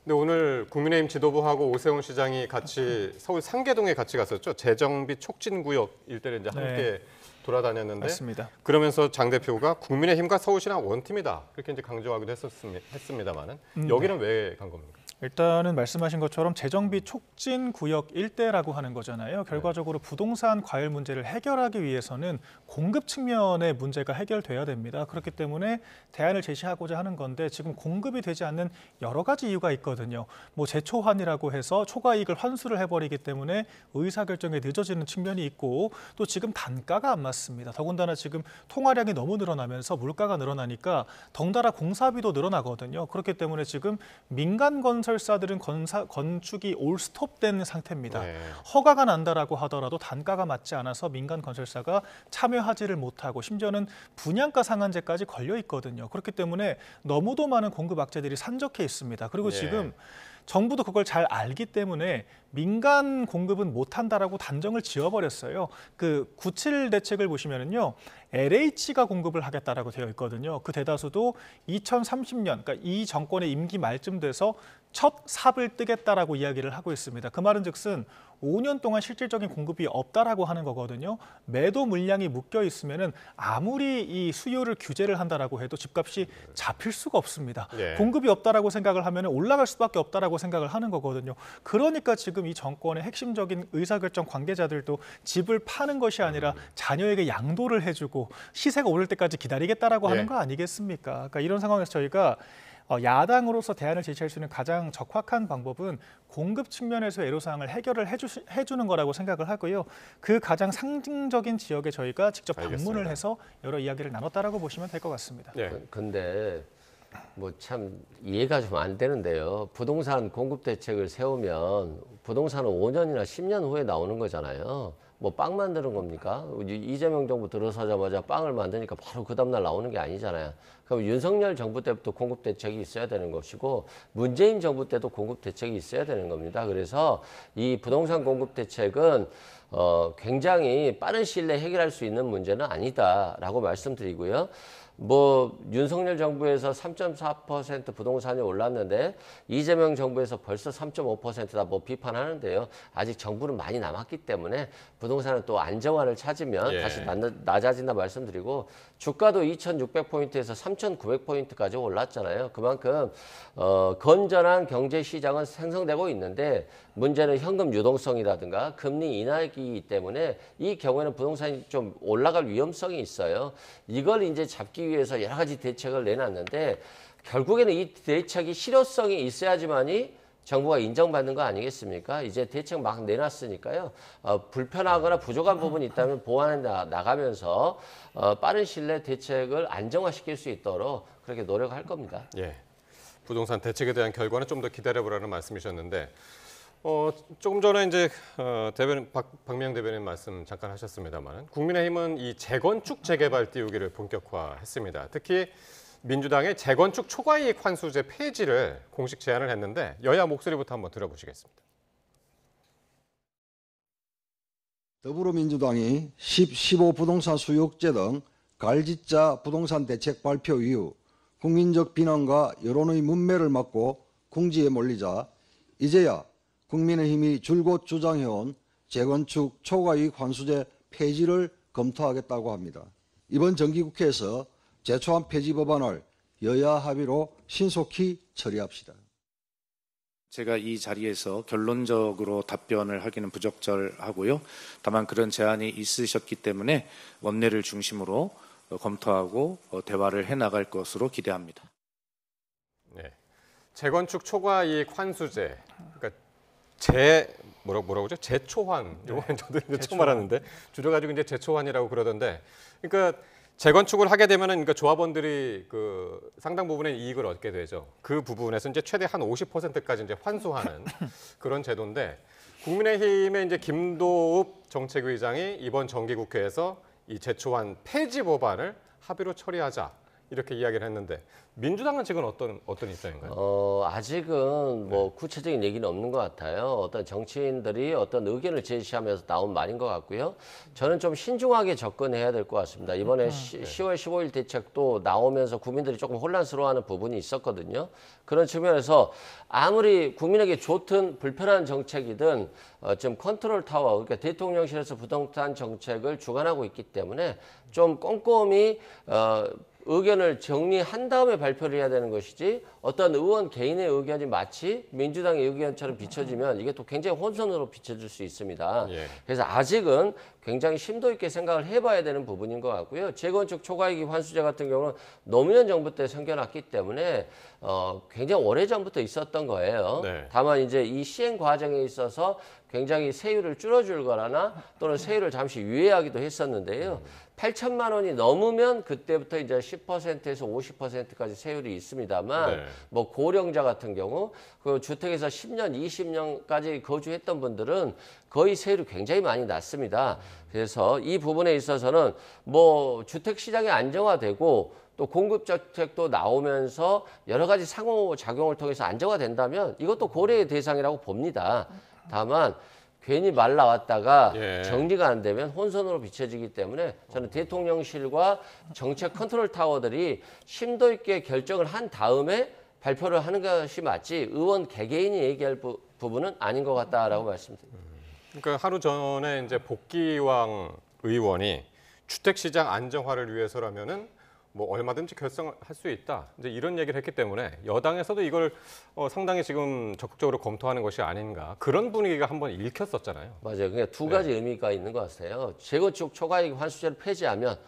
근데 오늘 국민의힘 지도부하고 오세훈 시장이 같이 서울 상계동에 같이 갔었죠. 재정비 촉진구역 일대를 이제 함께 돌아다녔는데 맞습니다. 그러면서 장 대표가 국민의힘과 서울시랑 원팀이다. 그렇게 이제 강조하기도 했습니다만은 여기는 왜 간 겁니까? 일단은 말씀하신 것처럼 재정비 촉진 구역 일대라고 하는 거잖아요. 결과적으로 부동산 과열 문제를 해결하기 위해서는 공급 측면의 문제가 해결돼야 됩니다. 그렇기 때문에 대안을 제시하고자 하는 건데 지금 공급이 되지 않는 여러 가지 이유가 있거든요. 뭐 재초환이라고 해서 초과 이익을 환수를 해버리기 때문에 의사결정이 늦어지는 측면이 있고 또 지금 단가가 안 맞습니다. 더군다나 지금 통화량이 너무 늘어나면서 물가가 늘어나니까 덩달아 공사비도 늘어나거든요. 그렇기 때문에 지금 민간 건설사들은 건축이 올 스톱된 상태입니다. 허가가 난다라고 하더라도 단가가 맞지 않아서 민간 건설사가 참여하지를 못하고 심지어는 분양가 상한제까지 걸려 있거든요. 그렇기 때문에 너무도 많은 공급 악재들이 산적해 있습니다. 그리고 지금 정부도 그걸 잘 알기 때문에 민간 공급은 못한다라고 단정을 지어버렸어요. 그 97 대책을 보시면은요, LH가 공급을 하겠다라고 되어 있거든요. 그 대다수도 2030년, 그러니까 이 정권의 임기 말쯤 돼서 첫 삽을 뜨겠다라고 이야기를 하고 있습니다. 그 말은즉슨 5년 동안 실질적인 공급이 없다라고 하는 거거든요. 매도 물량이 묶여 있으면은 아무리 이 수요를 규제를 한다라고 해도 집값이 잡힐 수가 없습니다. 공급이 없다라고 생각을 하면 올라갈 수밖에 없다라고 생각을 하는 거거든요. 그러니까 지금 이 정권의 핵심적인 의사결정 관계자들도 집을 파는 것이 아니라 자녀에게 양도를 해주고 시세가 오를 때까지 기다리겠다라고 하는 거 아니겠습니까? 그러니까 이런 상황에서 저희가 야당으로서 대안을 제시할 수 있는 가장 적확한 방법은 공급 측면에서 애로사항을 해결을 해주는 거라고 생각을 하고요. 그 가장 상징적인 지역에 저희가 직접 방문을 해서 여러 이야기를 나눴다라고 보시면 될 것 같습니다. 근데 뭐 참 이해가 좀 안 되는데요. 부동산 공급 대책을 세우면 부동산은 5년이나 10년 후에 나오는 거잖아요. 뭐 빵 만드는 겁니까? 이재명 정부 들어서자마자 빵을 만드니까 바로 그 다음날 나오는 게 아니잖아요. 그럼 윤석열 정부 때부터 공급 대책이 있어야 되는 것이고 문재인 정부 때도 공급 대책이 있어야 되는 겁니다. 그래서 이 부동산 공급 대책은 굉장히 빠른 시일 내에 해결할 수 있는 문제는 아니다라고 말씀드리고요. 뭐 윤석열 정부에서 3.4% 부동산이 올랐는데 이재명 정부에서 벌써 3.5%다 뭐 비판하는데요. 아직 정부는 많이 남았기 때문에 부동산은 또 안정화를 찾으면 다시 낮아진다 말씀드리고 주가도 2,600포인트에서 3,900포인트까지 올랐잖아요. 그만큼 건전한 경제 시장은 생성되고 있는데 문제는 현금 유동성이라든가 금리 인하이기 때문에 이 경우에는 부동산이 좀 올라갈 위험성이 있어요. 이걸 이제 잡기 위해서 여러 가지 대책을 내놨는데 결국에는 이 대책이 실효성이 있어야지만이 정부가 인정받는 거 아니겠습니까? 이제 대책 막 내놨으니까요. 불편하거나 부족한 부분이 있다면 보완해 나가면서 빠른 시일 내에 대책을 안정화시킬 수 있도록 그렇게 노력할 겁니다. 부동산 대책에 대한 결과는 좀 더 기다려보라는 말씀이셨는데 조금 전에 이제 대변인 박미영 대변인 말씀 잠깐 하셨습니다만 국민의힘은 이 재건축 재개발 띄우기를 본격화했습니다. 특히 민주당의 재건축 초과이익 환수제 폐지를 공식 제안을 했는데 여야 목소리부터 한번 들어보시겠습니다. 더불어민주당이 15 부동산 수요억제 등 갈짓자 부동산 대책 발표 이후 국민적 비난과 여론의 문매를 맞고 궁지에 몰리자 이제야 국민의힘이 줄곧 주장해온 재건축 초과이익 환수제 폐지를 검토하겠다고 합니다. 이번 정기국회에서 제초안 폐지 법안을 여야 합의로 신속히 처리합시다. 제가 이 자리에서 결론적으로 답변을 하기는 부적절하고요. 다만 그런 제안이 있으셨기 때문에 원내를 중심으로 검토하고 대화를 해나갈 것으로 기대합니다. 재건축 초과이익 환수제, 그러니까 뭐라고죠? 재초환. 이거는 저도 이제 처음 알았는데 줄여가지고 이제 재초환이라고 그러던데, 그러니까 재건축을 하게 되면은 그러니까 조합원들이 그 상당 부분의 이익을 얻게 되죠. 그 부분에서 이제 최대 한 50%까지 이제 환수하는 그런 제도인데 국민의힘의 이제 김도읍 정책위장이 이번 정기국회에서 이 재초환 폐지 법안을 합의로 처리하자 이렇게 이야기를 했는데 민주당은 지금 어떤 입장인가요? 아직은 뭐 구체적인 얘기는 없는 것 같아요. 어떤 정치인들이 어떤 의견을 제시하면서 나온 말인 것 같고요. 저는 좀 신중하게 접근해야 될 것 같습니다. 이번에 10월 15일 대책도 나오면서 국민들이 조금 혼란스러워하는 부분이 있었거든요. 그런 측면에서 아무리 국민에게 좋든 불편한 정책이든 지금 컨트롤 타워, 그러니까 대통령실에서 부동산 정책을 주관하고 있기 때문에 좀 꼼꼼히 의견을 정리한 다음에 발표를 해야 되는 것이지 어떤 의원 개인의 의견이 마치 민주당의 의견처럼 비춰지면 이게 또 굉장히 혼선으로 비춰질 수 있습니다. 예. 그래서 아직은 굉장히 심도 있게 생각을 해봐야 되는 부분인 것 같고요. 재건축 초과이익 환수제 같은 경우는 노무현 정부 때 생겨났기 때문에 굉장히 오래전부터 있었던 거예요. 네. 다만 이제 이 시행 과정에 있어서 굉장히 세율을 줄여줄거나 또는 세율을 잠시 유예하기도 했었는데요. 8천만 원이 넘으면 그때부터 이제 10%에서 50%까지 세율이 있습니다만 네. 뭐 고령자 같은 경우 그 주택에서 10년, 20년까지 거주했던 분들은 거의 세율이 굉장히 많이 낮습니다. 그래서 이 부분에 있어서는 뭐 주택 시장이 안정화되고 또 공급주택도 나오면서 여러 가지 상호작용을 통해서 안정화된다면 이것도 고려의 대상이라고 봅니다. 다만 괜히 말 나왔다가 예. 정리가 안 되면 혼선으로 비춰지기 때문에 저는 대통령실과 정책 컨트롤 타워들이 심도 있게 결정을 한 다음에 발표를 하는 것이 맞지 의원 개개인이 얘기할 부분은 아닌 것 같다라고 말씀드립니다. 그러니까 하루 전에 이제 복귀왕 의원이 주택시장 안정화를 위해서라면은 뭐 얼마든지 결정할 수 있다. 이제 이런 얘기를 했기 때문에 여당에서도 이걸 상당히 지금 적극적으로 검토하는 것이 아닌가 그런 분위기가 한번 읽혔었잖아요. 맞아요. 그러니까 두 가지 의미가 있는 것 같아요. 재건축 초과이익 환수제를 폐지하면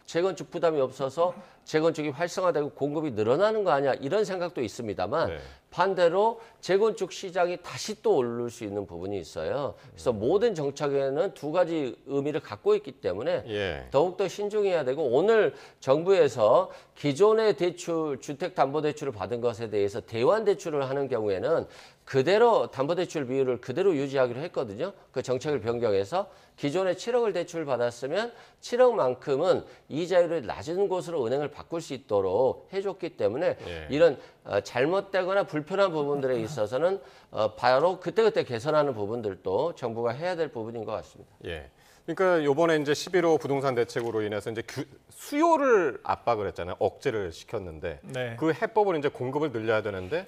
재건축 부담이 없어서 재건축이 활성화되고 공급이 늘어나는 거 아니야 이런 생각도 있습니다만 네. 반대로 재건축 시장이 다시 또 오를 수 있는 부분이 있어요. 그래서 모든 정책에는 두 가지 의미를 갖고 있기 때문에 예. 더욱더 신중해야 되고 오늘 정부에서 기존의 대출, 주택담보대출을 받은 것에 대해서 대환대출을 하는 경우에는 그대로 담보대출 비율을 그대로 유지하기로 했거든요. 그 정책을 변경해서 기존에 7억을 대출 받았으면 7억만큼은 이자율이 낮은 곳으로 은행을 바꿀 수 있도록 해줬기 때문에 예. 이런 잘못되거나 불편한 부분들에 있어서는 바로 그때그때 개선하는 부분들도 정부가 해야 될 부분인 것 같습니다. 예. 그러니까 이번에 이제 11호 부동산 대책으로 인해서 이제 수요를 압박을 했잖아요. 억제를 시켰는데 네. 그 해법을 이제 공급을 늘려야 되는데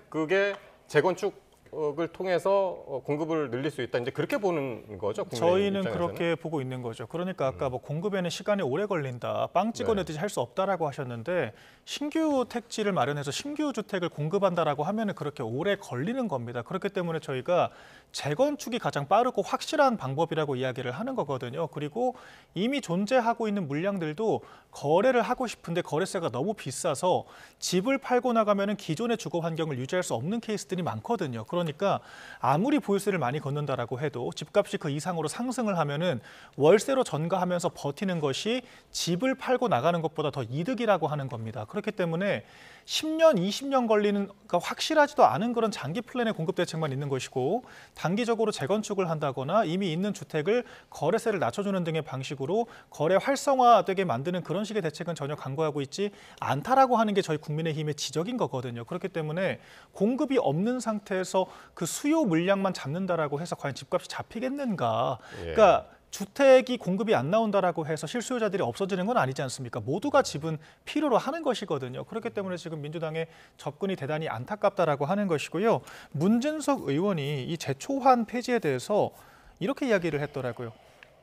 그게 재건축을 통해서 공급을 늘릴 수 있다. 이제 그렇게 보는 거죠. 저희는 입장에서는. 그렇게 보고 있는 거죠. 그러니까 아까 뭐 공급에는 시간이 오래 걸린다. 빵 찍어내듯이 할 수 없다라고 하셨는데 신규 택지를 마련해서 신규 주택을 공급한다라고 하면은 그렇게 오래 걸리는 겁니다. 그렇기 때문에 저희가 재건축이 가장 빠르고 확실한 방법이라고 이야기를 하는 거거든요. 그리고 이미 존재하고 있는 물량들도 거래를 하고 싶은데 거래세가 너무 비싸서 집을 팔고 나가면은 기존의 주거 환경을 유지할 수 없는 케이스들이 많거든요. 그러니까 아무리 보유세를 많이 걷는다라고 해도 집값이 그 이상으로 상승을 하면은 월세로 전가하면서 버티는 것이 집을 팔고 나가는 것보다 더 이득이라고 하는 겁니다. 그렇기 때문에 10년, 20년 걸리는 그러니까 확실하지도 않은 그런 장기 플랜의 공급 대책만 있는 것이고 단기적으로 재건축을 한다거나 이미 있는 주택을 거래세를 낮춰주는 등의 방식으로 거래 활성화되게 만드는 그런 식의 대책은 전혀 강구하고 있지 않다라고 하는 게 저희 국민의힘의 지적인 거거든요. 그렇기 때문에 공급이 없는 상태에서 그 수요 물량만 잡는다라고 해서 과연 집값이 잡히겠는가? 예. 그러니까 주택이 공급이 안 나온다라고 해서 실수요자들이 없어지는 건 아니지 않습니까? 모두가 집은 필요로 하는 것이거든요. 그렇기 때문에 지금 민주당의 접근이 대단히 안타깝다라고 하는 것이고요. 문진석 의원이 이 재초환 폐지에 대해서 이렇게 이야기를 했더라고요.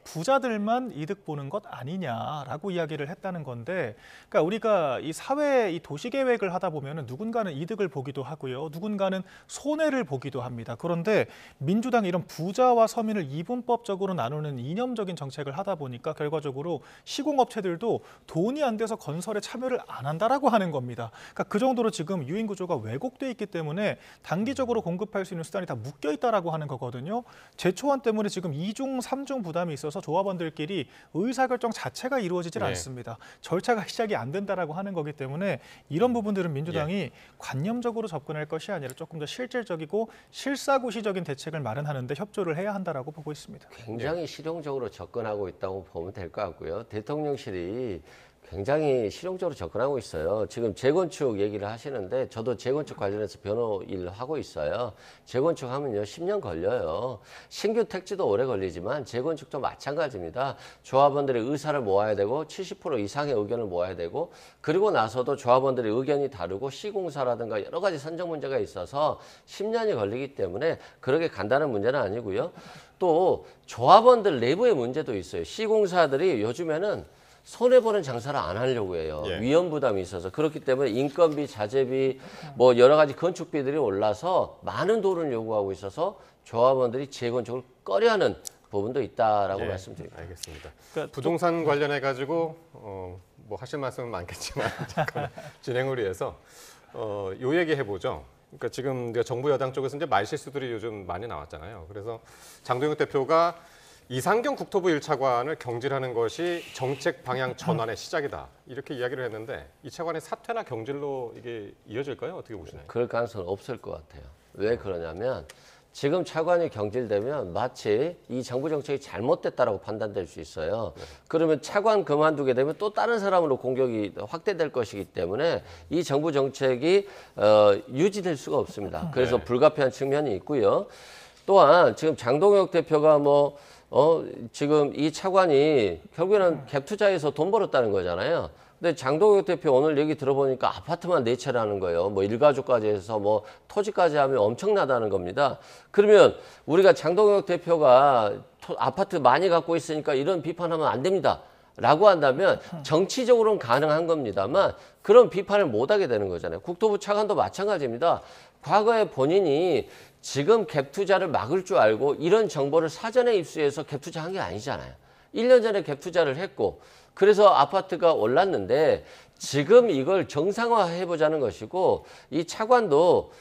부자들만 이득 보는 것 아니냐라고 이야기를 했다는 건데, 그러니까 우리가 이 사회 이 도시 계획을 하다 보면은 누군가는 이득을 보기도 하고요, 누군가는 손해를 보기도 합니다. 그런데 민주당이 이런 부자와 서민을 이분법적으로 나누는 이념적인 정책을 하다 보니까 결과적으로 시공업체들도 돈이 안 돼서 건설에 참여를 안 한다라고 하는 겁니다. 그러니까 그 정도로 지금 유인 구조가 왜곡돼 있기 때문에 단기적으로 공급할 수 있는 수단이 다 묶여 있다라고 하는 거거든요. 재초안 때문에 지금 2중, 3중 부담이 있어서 조합원들끼리 의사결정 자체가 이루어지질 않습니다. 절차가 시작이 안 된다라고 하는 거기 때문에 이런 부분들은 민주당이 관념적으로 접근할 것이 아니라 조금 더 실질적이고 실사구시적인 대책을 마련하는데 협조를 해야 한다라고 보고 있습니다. 굉장히 실용적으로 접근하고 있다고 보면 될 것 같고요. 대통령실이 굉장히 실용적으로 접근하고 있어요. 지금 재건축 얘기를 하시는데 저도 재건축 관련해서 변호 일을 하고 있어요. 재건축 하면요 10년 걸려요. 신규 택지도 오래 걸리지만 재건축도 마찬가지입니다. 조합원들의 의사를 모아야 되고 70% 이상의 의견을 모아야 되고 그리고 나서도 조합원들의 의견이 다르고 시공사라든가 여러 가지 선정 문제가 있어서 10년이 걸리기 때문에 그렇게 간단한 문제는 아니고요. 또 조합원들 내부의 문제도 있어요. 시공사들이 요즘에는 손해보는 장사를 안 하려고 해요. 예. 위험 부담이 있어서. 그렇기 때문에 인건비, 자재비, 뭐 여러 가지 건축비들이 올라서 많은 돈을 요구하고 있어서 조합원들이 재건축을 꺼려하는 부분도 있다라고 예, 말씀드립니다. 알겠습니다. 그러니까 부동산 관련해 가지고 뭐 하실 말씀은 많겠지만 잠깐 진행을 위해서 요 얘기 해보죠. 그러니까 지금 정부 여당 쪽에서 이제 말실수들이 요즘 많이 나왔잖아요. 그래서 장동혁 대표가 이상경 국토부 1차관을 경질하는 것이 정책 방향 전환의 시작이다. 이렇게 이야기를 했는데 이 차관의 사퇴나 경질로 이게 이어질까요? 어떻게 보시나요? 그럴 가능성은 없을 것 같아요. 왜 그러냐면 지금 차관이 경질되면 마치 이 정부 정책이 잘못됐다라고 판단될 수 있어요. 그러면 차관 그만두게 되면 또 다른 사람으로 공격이 확대될 것이기 때문에 이 정부 정책이 유지될 수가 없습니다. 그래서 불가피한 측면이 있고요. 또한 지금 장동혁 대표가 지금 이 차관이 결국에는 갭 투자해서 돈 벌었다는 거잖아요. 근데 장동혁 대표 오늘 얘기 들어보니까 아파트만 4채라는 거예요. 뭐 일가족까지 해서 뭐 토지까지 하면 엄청나다는 겁니다. 그러면 우리가 장동혁 대표가 아파트 많이 갖고 있으니까 이런 비판하면 안 됩니다. 라고 한다면 정치적으로는 가능한 겁니다만 그런 비판을 못 하게 되는 거잖아요. 국토부 차관도 마찬가지입니다. 과거에 본인이 지금 갭 투자를 막을 줄 알고 이런 정보를 사전에 입수해서 갭 투자한 게 아니잖아요. 1년 전에 갭 투자를 했고 그래서 아파트가 올랐는데 지금 이걸 정상화해보자는 것이고 이 차관도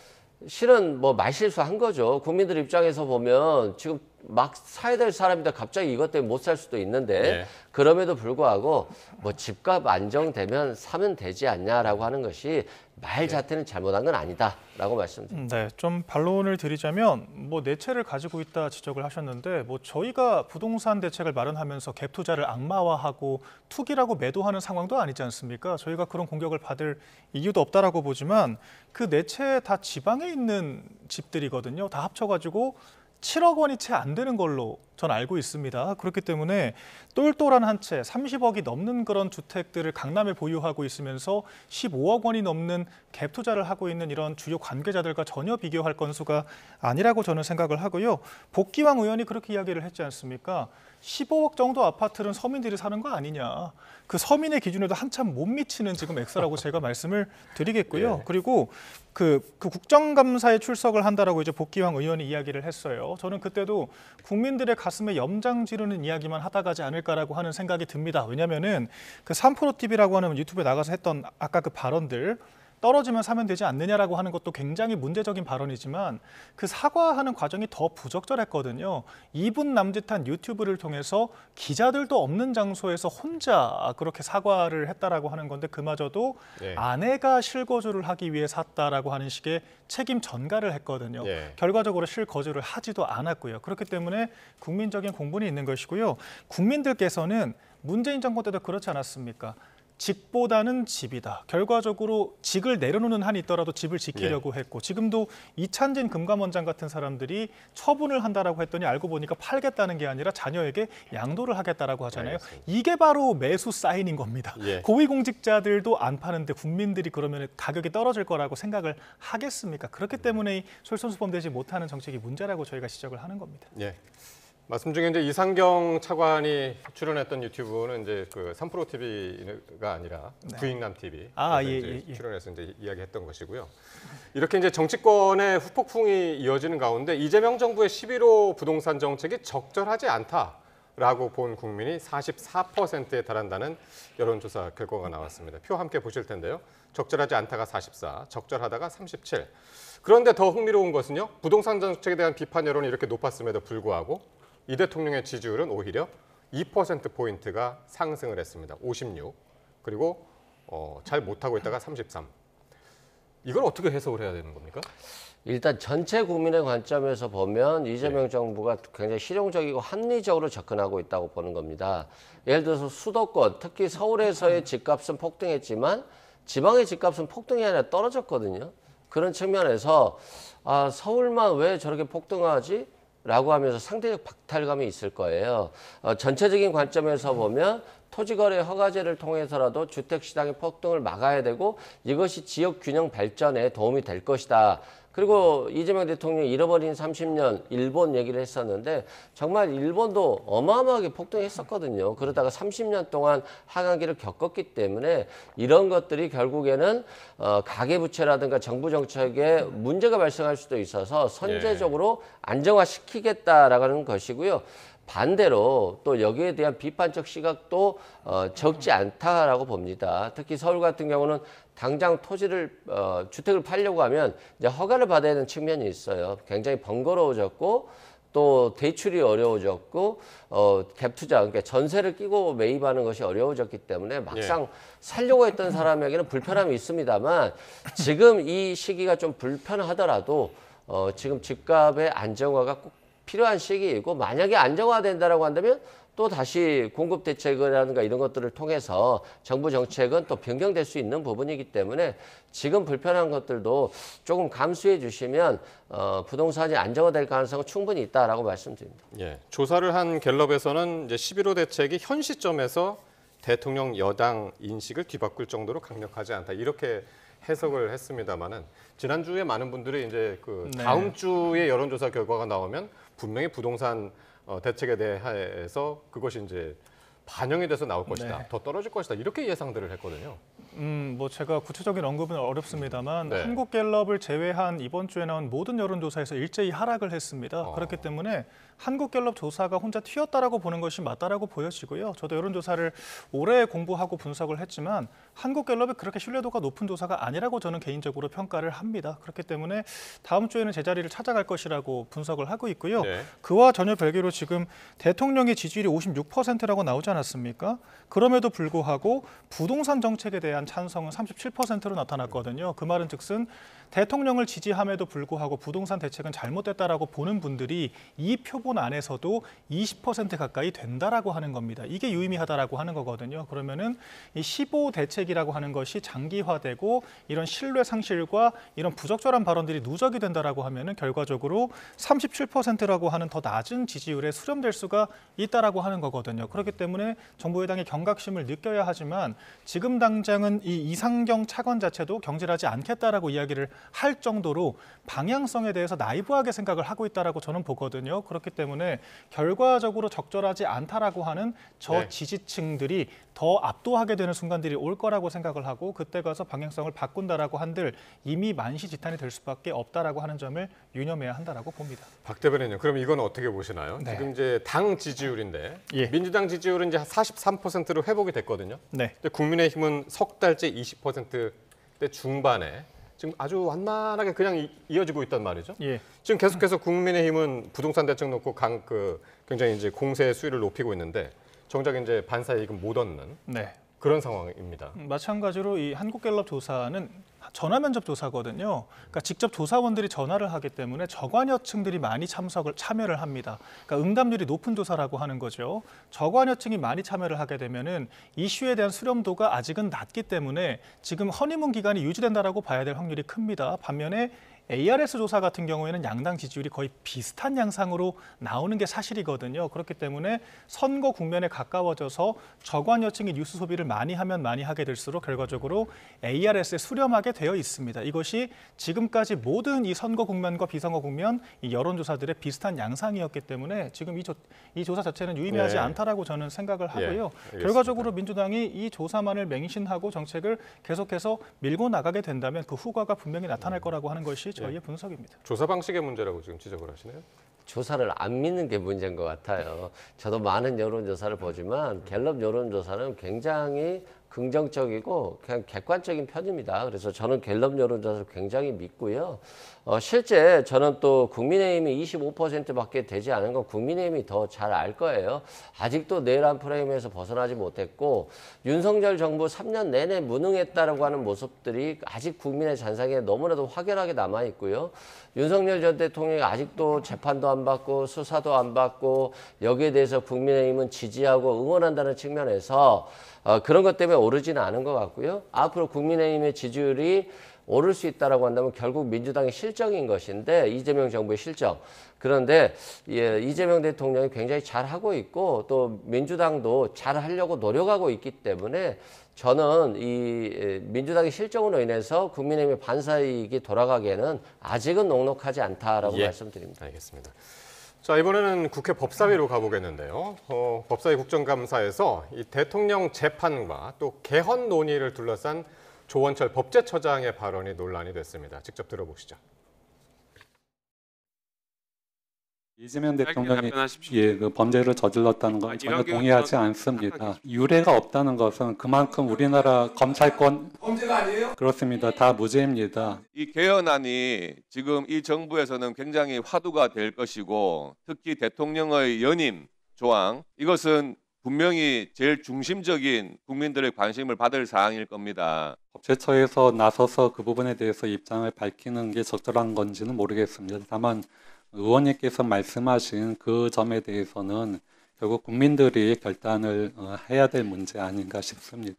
실은 뭐 말실수한 거죠. 국민들 입장에서 보면 지금 막 사야 될 사람이다 갑자기 이것 때문에 못 살 수도 있는데 네. 그럼에도 불구하고 뭐 집값 안정되면 사면 되지 않냐라고 하는 것이 말 자체는 잘못한 건 아니다라고 말씀드립니다. 네, 좀 반론을 드리자면 뭐 4채를 가지고 있다 지적을 하셨는데 뭐 저희가 부동산 대책을 마련하면서 갭 투자를 악마화하고 투기라고 매도하는 상황도 아니지 않습니까? 저희가 그런 공격을 받을 이유도 없다라고 보지만 그 4채 다 지방에 있는 집들이거든요. 다 합쳐가지고 7억 원이 채 안 되는 걸로 전 알고 있습니다. 그렇기 때문에 똘똘한 한 채 30억이 넘는 그런 주택들을 강남에 보유하고 있으면서 15억 원이 넘는 갭 투자를 하고 있는 이런 주요 관계자들과 전혀 비교할 건수가 아니라고 저는 생각을 하고요. 복기왕 의원이 그렇게 이야기를 했지 않습니까? 15억 정도 아파트는 서민들이 사는 거 아니냐. 그 서민의 기준에도 한참 못 미치는 지금 액수라고 제가 말씀을 드리겠고요. 그리고 그 국정감사에 출석을 한다라고 이제 복기왕 의원이 이야기를 했어요. 저는 그때도 국민들의 가슴에 염장 지르는 이야기만 하다 가지 않을까라고 하는 생각이 듭니다. 왜냐면은 그 3프로TV라고 하는 유튜브에 나가서 했던 아까 그 발언들 떨어지면 사면 되지 않느냐라고 하는 것도 굉장히 문제적인 발언이지만 그 사과하는 과정이 더 부적절했거든요. 2분 남짓한 유튜브를 통해서 기자들도 없는 장소에서 혼자 그렇게 사과를 했다라고 하는 건데 그마저도 아내가 실거주를 하기 위해 샀다라고 하는 식의 책임 전가를 했거든요. 결과적으로 실거주를 하지도 않았고요. 그렇기 때문에 국민적인 공분이 있는 것이고요. 국민들께서는 문재인 정권 때도 그렇지 않았습니까? 직보다는 집이다. 결과적으로 직을 내려놓는 한이 있더라도 집을 지키려고 했고 지금도 이찬진 금감원장 같은 사람들이 처분을 한다라고 했더니 알고 보니까 팔겠다는 게 아니라 자녀에게 양도를 하겠다라고 하잖아요. 이게 바로 매수 사인인 겁니다. 고위공직자들도 안 파는데 국민들이 그러면 가격이 떨어질 거라고 생각을 하겠습니까? 그렇기 때문에 솔선수범되지 못하는 정책이 문제라고 저희가 지적을 하는 겁니다. 말씀 중에 이제 이상경 차관이 출연했던 유튜브는 이제 그 3프로TV가 아니라 부익남 TV 출연해서 이제 이야기했던 것이고요. 이렇게 이제 정치권의 후폭풍이 이어지는 가운데 이재명 정부의 11호 부동산 정책이 적절하지 않다라고 본 국민이 44%에 달한다는 여론조사 결과가 나왔습니다. 표 함께 보실 텐데요. 적절하지 않다가 44, 적절하다가 37. 그런데 더 흥미로운 것은요. 부동산 정책에 대한 비판 여론이 이렇게 높았음에도 불구하고 이 대통령의 지지율은 오히려 2%포인트가 상승을 했습니다. 56. 그리고 잘 못하고 있다가 33. 이걸 어떻게 해석을 해야 되는 겁니까? 일단 전체 국민의 관점에서 보면 이재명 정부가 굉장히 실용적이고 합리적으로 접근하고 있다고 보는 겁니다. 예를 들어서 수도권, 특히 서울에서의 집값은 폭등했지만 지방의 집값은 폭등이 아니라 떨어졌거든요. 그런 측면에서 서울만 왜 저렇게 폭등하지? 라고 하면서 상대적 박탈감이 있을 거예요. 전체적인 관점에서 보면 토지거래 허가제를 통해서라도 주택시장의 폭등을 막아야 되고 이것이 지역균형 발전에 도움이 될 것이다. 그리고 이재명 대통령이 잃어버린 30년 일본 얘기를 했었는데 정말 일본도 어마어마하게 폭등했었거든요. 그러다가 30년 동안 하강기를 겪었기 때문에 이런 것들이 결국에는 가계부채라든가 정부 정책에 문제가 발생할 수도 있어서 선제적으로 안정화시키겠다라는 것이고요. 반대로 또 여기에 대한 비판적 시각도 적지 않다라고 봅니다. 특히 서울 같은 경우는 당장 토지를 주택을 팔려고 하면 이제 허가를 받아야 하는 측면이 있어요. 굉장히 번거로워졌고 또 대출이 어려워졌고 갭 투자, 그러니까 전세를 끼고 매입하는 것이 어려워졌기 때문에 막상 살려고 했던 사람에게는 불편함이 있습니다만 지금 이 시기가 좀 불편하더라도 지금 집값의 안정화가 꼭 필요한 시기이고 만약에 안정화된다라고 한다면 또 다시 공급 대책이라든가 이런 것들을 통해서 정부 정책은 또 변경될 수 있는 부분이기 때문에 지금 불편한 것들도 조금 감수해 주시면 부동산이 안정화될 가능성은 충분히 있다라고 말씀드립니다. 예, 조사를 한 갤럽에서는 이제 11호 대책이 현 시점에서 대통령 여당 인식을 뒤바꿀 정도로 강력하지 않다 이렇게 해석을 했습니다만은 지난주에 많은 분들이 이제 그 다음 주에 여론조사 결과가 나오면 분명히 부동산 대책에 대해서 그것이 이제 반영이 돼서 나올 것이다, 더 떨어질 것이다 이렇게 예상들을 했거든요. 뭐 제가 구체적인 언급은 어렵습니다만 네. 한국갤럽을 제외한 이번 주에 나온 모든 여론조사에서 일제히 하락을 했습니다. 그렇기 때문에 한국갤럽 조사가 혼자 튀었다라고 보는 것이 맞다라고 보여지고요. 저도 여론조사를 오래 공부하고 분석을 했지만 한국갤럽이 그렇게 신뢰도가 높은 조사가 아니라고 저는 개인적으로 평가를 합니다. 그렇기 때문에 다음 주에는 제자리를 찾아갈 것이라고 분석을 하고 있고요. 그와 전혀 별개로 지금 대통령의 지지율이 56%라고 나오지 않았습니까? 그럼에도 불구하고 부동산 정책에 대한 찬성은 37%로 나타났거든요. 그 말은 즉슨 대통령을 지지함에도 불구하고 부동산 대책은 잘못됐다라고 보는 분들이 이 표본 안에서도 20% 가까이 된다라고 하는 겁니다. 이게 유의미하다라고 하는 거거든요. 그러면은 이 15 대책이라고 하는 것이 장기화되고 이런 신뢰 상실과 이런 부적절한 발언들이 누적이 된다라고 하면은 결과적으로 37%라고 하는 더 낮은 지지율에 수렴될 수가 있다라고 하는 거거든요. 그렇기 때문에 정부 여당이 경각심을 느껴야 하지만 지금 당장은 이 이상경 차관 자체도 경질하지 않겠다라고 이야기를 할 정도로 방향성에 대해서 나이브하게 생각을 하고 있다라고 저는 보거든요. 그렇기 때문에 결과적으로 적절하지 않다라고 하는 저 지지층들이 더 압도하게 되는 순간들이 올 거라고 생각을 하고 그때 가서 방향성을 바꾼다라고 한들 이미 만시지탄이 될 수밖에 없다라고 하는 점을 유념해야 한다라고 봅니다. 박 대변인님, 그럼 이건 어떻게 보시나요? 지금 이제 당 지지율인데 민주당 지지율은 이제 43%로 회복이 됐거든요. 근데 국민의힘은 석 달째 20%대 중반에 지금 아주 완만하게 그냥 이어지고 있단 말이죠. 지금 계속해서 국민의힘은 부동산 대책 놓고 굉장히 이제 공세 수위를 높이고 있는데 정작 이제 반사이익은 못 얻는 그런 상황입니다. 마찬가지로 이 한국갤럽 조사는 전화 면접 조사거든요. 그러니까 직접 조사원들이 전화를 하기 때문에 저관여층들이 많이 참여를 합니다. 그러니까 응답률이 높은 조사라고 하는 거죠. 저관여층이 많이 참여를 하게 되면은 이슈에 대한 수렴도가 아직은 낮기 때문에 지금 허니문 기간이 유지된다라고 봐야 될 확률이 큽니다. 반면에 ARS 조사 같은 경우에는 양당 지지율이 거의 비슷한 양상으로 나오는 게 사실이거든요. 그렇기 때문에 선거 국면에 가까워져서 저관여층이 뉴스 소비를 많이 하면 많이 하게 될수록 결과적으로 ARS에 수렴하게 되어 있습니다. 이것이 지금까지 모든 이 선거 국면과 비선거 국면, 이 여론조사들의 비슷한 양상이었기 때문에 지금 이 조사 자체는 유의미하지 않다라고 저는 생각을 하고요. 결과적으로 민주당이 이 조사만을 맹신하고 정책을 계속해서 밀고 나가게 된다면 그 후과가 분명히 나타날 거라고 하는 것이 저희의 분석입니다. 조사 방식의 문제라고 지금 지적을 하시네요. 조사를 안 믿는 게 문제인 것 같아요. 저도 많은 여론조사를 보지만 갤럽 여론조사는 굉장히 긍정적이고 그냥 객관적인 편입니다. 그래서 저는 갤럽 여론조사를 굉장히 믿고요. 실제 저는 또 국민의힘이 25%밖에 되지 않은 건 국민의힘이 더 잘 알 거예요. 아직도 내란 프레임에서 벗어나지 못했고 윤석열 정부 3년 내내 무능했다라고 하는 모습들이 아직 국민의 잔상에 너무나도 확연하게 남아있고요. 윤석열 전 대통령이 아직도 재판도 안 받고 수사도 안 받고 여기에 대해서 국민의힘은 지지하고 응원한다는 측면에서 그런 것 때문에 오르지는 않은 것 같고요. 앞으로 국민의힘의 지지율이 오를 수 있다라고 한다면 결국 민주당의 실정인 것인데 이재명 정부의 실정. 그런데 이재명 대통령이 굉장히 잘하고 있고 또 민주당도 잘하려고 노력하고 있기 때문에 저는 이 민주당의 실정으로 인해서 국민의힘의 반사이익이 돌아가기에는 아직은 넉넉하지 않다라고 말씀드립니다. 알겠습니다. 자, 이번에는 국회 법사위로 가보겠는데요. 법사위 국정감사에서 이 대통령 재판과 또 개헌 논의를 둘러싼 조원철 법제처장의 발언이 논란이 됐습니다. 직접 들어보시죠. 이재명 대통령이 그 범죄를 저질렀다는 건 전혀 동의하지 않습니다. 유례가 없다는 것은 그만큼 우리나라 검찰권 범죄가 아니에요? 그렇습니다. 다 무죄입니다. 이 개헌안이 지금 이 정부에서는 굉장히 화두가 될 것이고 특히 대통령의 연임 조항 이것은 분명히 제일 중심적인 국민들의 관심을 받을 사항일 겁니다. 법제처에서 나서서 그 부분에 대해서 입장을 밝히는 게 적절한 건지는 모르겠습니다. 다만 의원님께서 말씀하신 그 점에 대해서는 결국 국민들이 결단을 해야 될 문제 아닌가 싶습니다.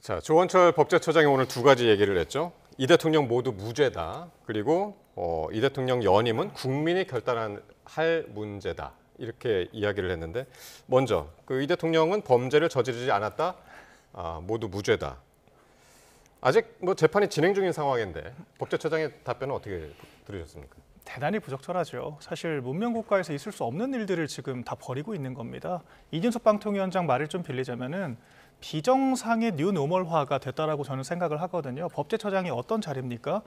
자, 조원철 법제처장이 오늘 두 가지 얘기를 했죠. 이 대통령 모두 무죄다. 그리고 이 대통령 연임은 국민이 결단할 문제다. 이렇게 이야기를 했는데 먼저 이 대통령은 범죄를 저지르지 않았다. 모두 무죄다. 아직 재판이 진행 중인 상황인데 법제처장의 답변은 어떻게 들으셨습니까? 대단히 부적절하죠. 사실 문명국가에서 있을 수 없는 일들을 지금 다 벌이고 있는 겁니다. 이준석 방통위원장 말을 좀 빌리자면은 비정상의 뉴노멀화가 됐다라고 저는 생각을 하거든요. 법제처장이 어떤 자리입니까?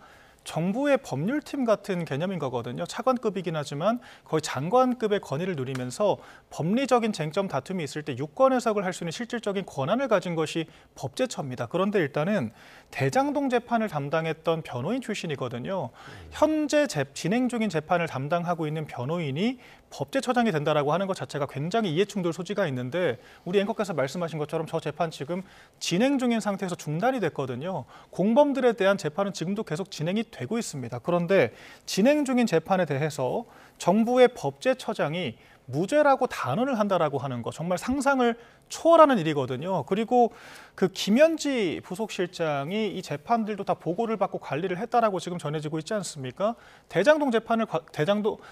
정부의 법률팀 같은 개념인 거거든요. 차관급이긴 하지만 거의 장관급의 권위를 누리면서 법리적인 쟁점 다툼이 있을 때 유권 해석을 할 수 있는 실질적인 권한을 가진 것이 법제처입니다. 그런데 일단은 대장동 재판을 담당했던 변호인 출신이거든요. 현재 진행 중인 재판을 담당하고 있는 변호인이 법제처장이 된다라고 하는 것 자체가 굉장히 이해충돌 소지가 있는데 우리 앵커께서 말씀하신 것처럼 저 재판 지금 진행 중인 상태에서 중단이 됐거든요. 공범들에 대한 재판은 지금도 계속 진행이 되고 있습니다. 그런데 진행 중인 재판에 대해서 정부의 법제처장이 무죄라고 단언을 한다라고 하는 거 정말 상상을 초월하는 일이거든요. 그리고 그 김현지 부속실장이 이 재판들도 다 보고를 받고 관리를 했다라고 지금 전해지고 있지 않습니까? 대장동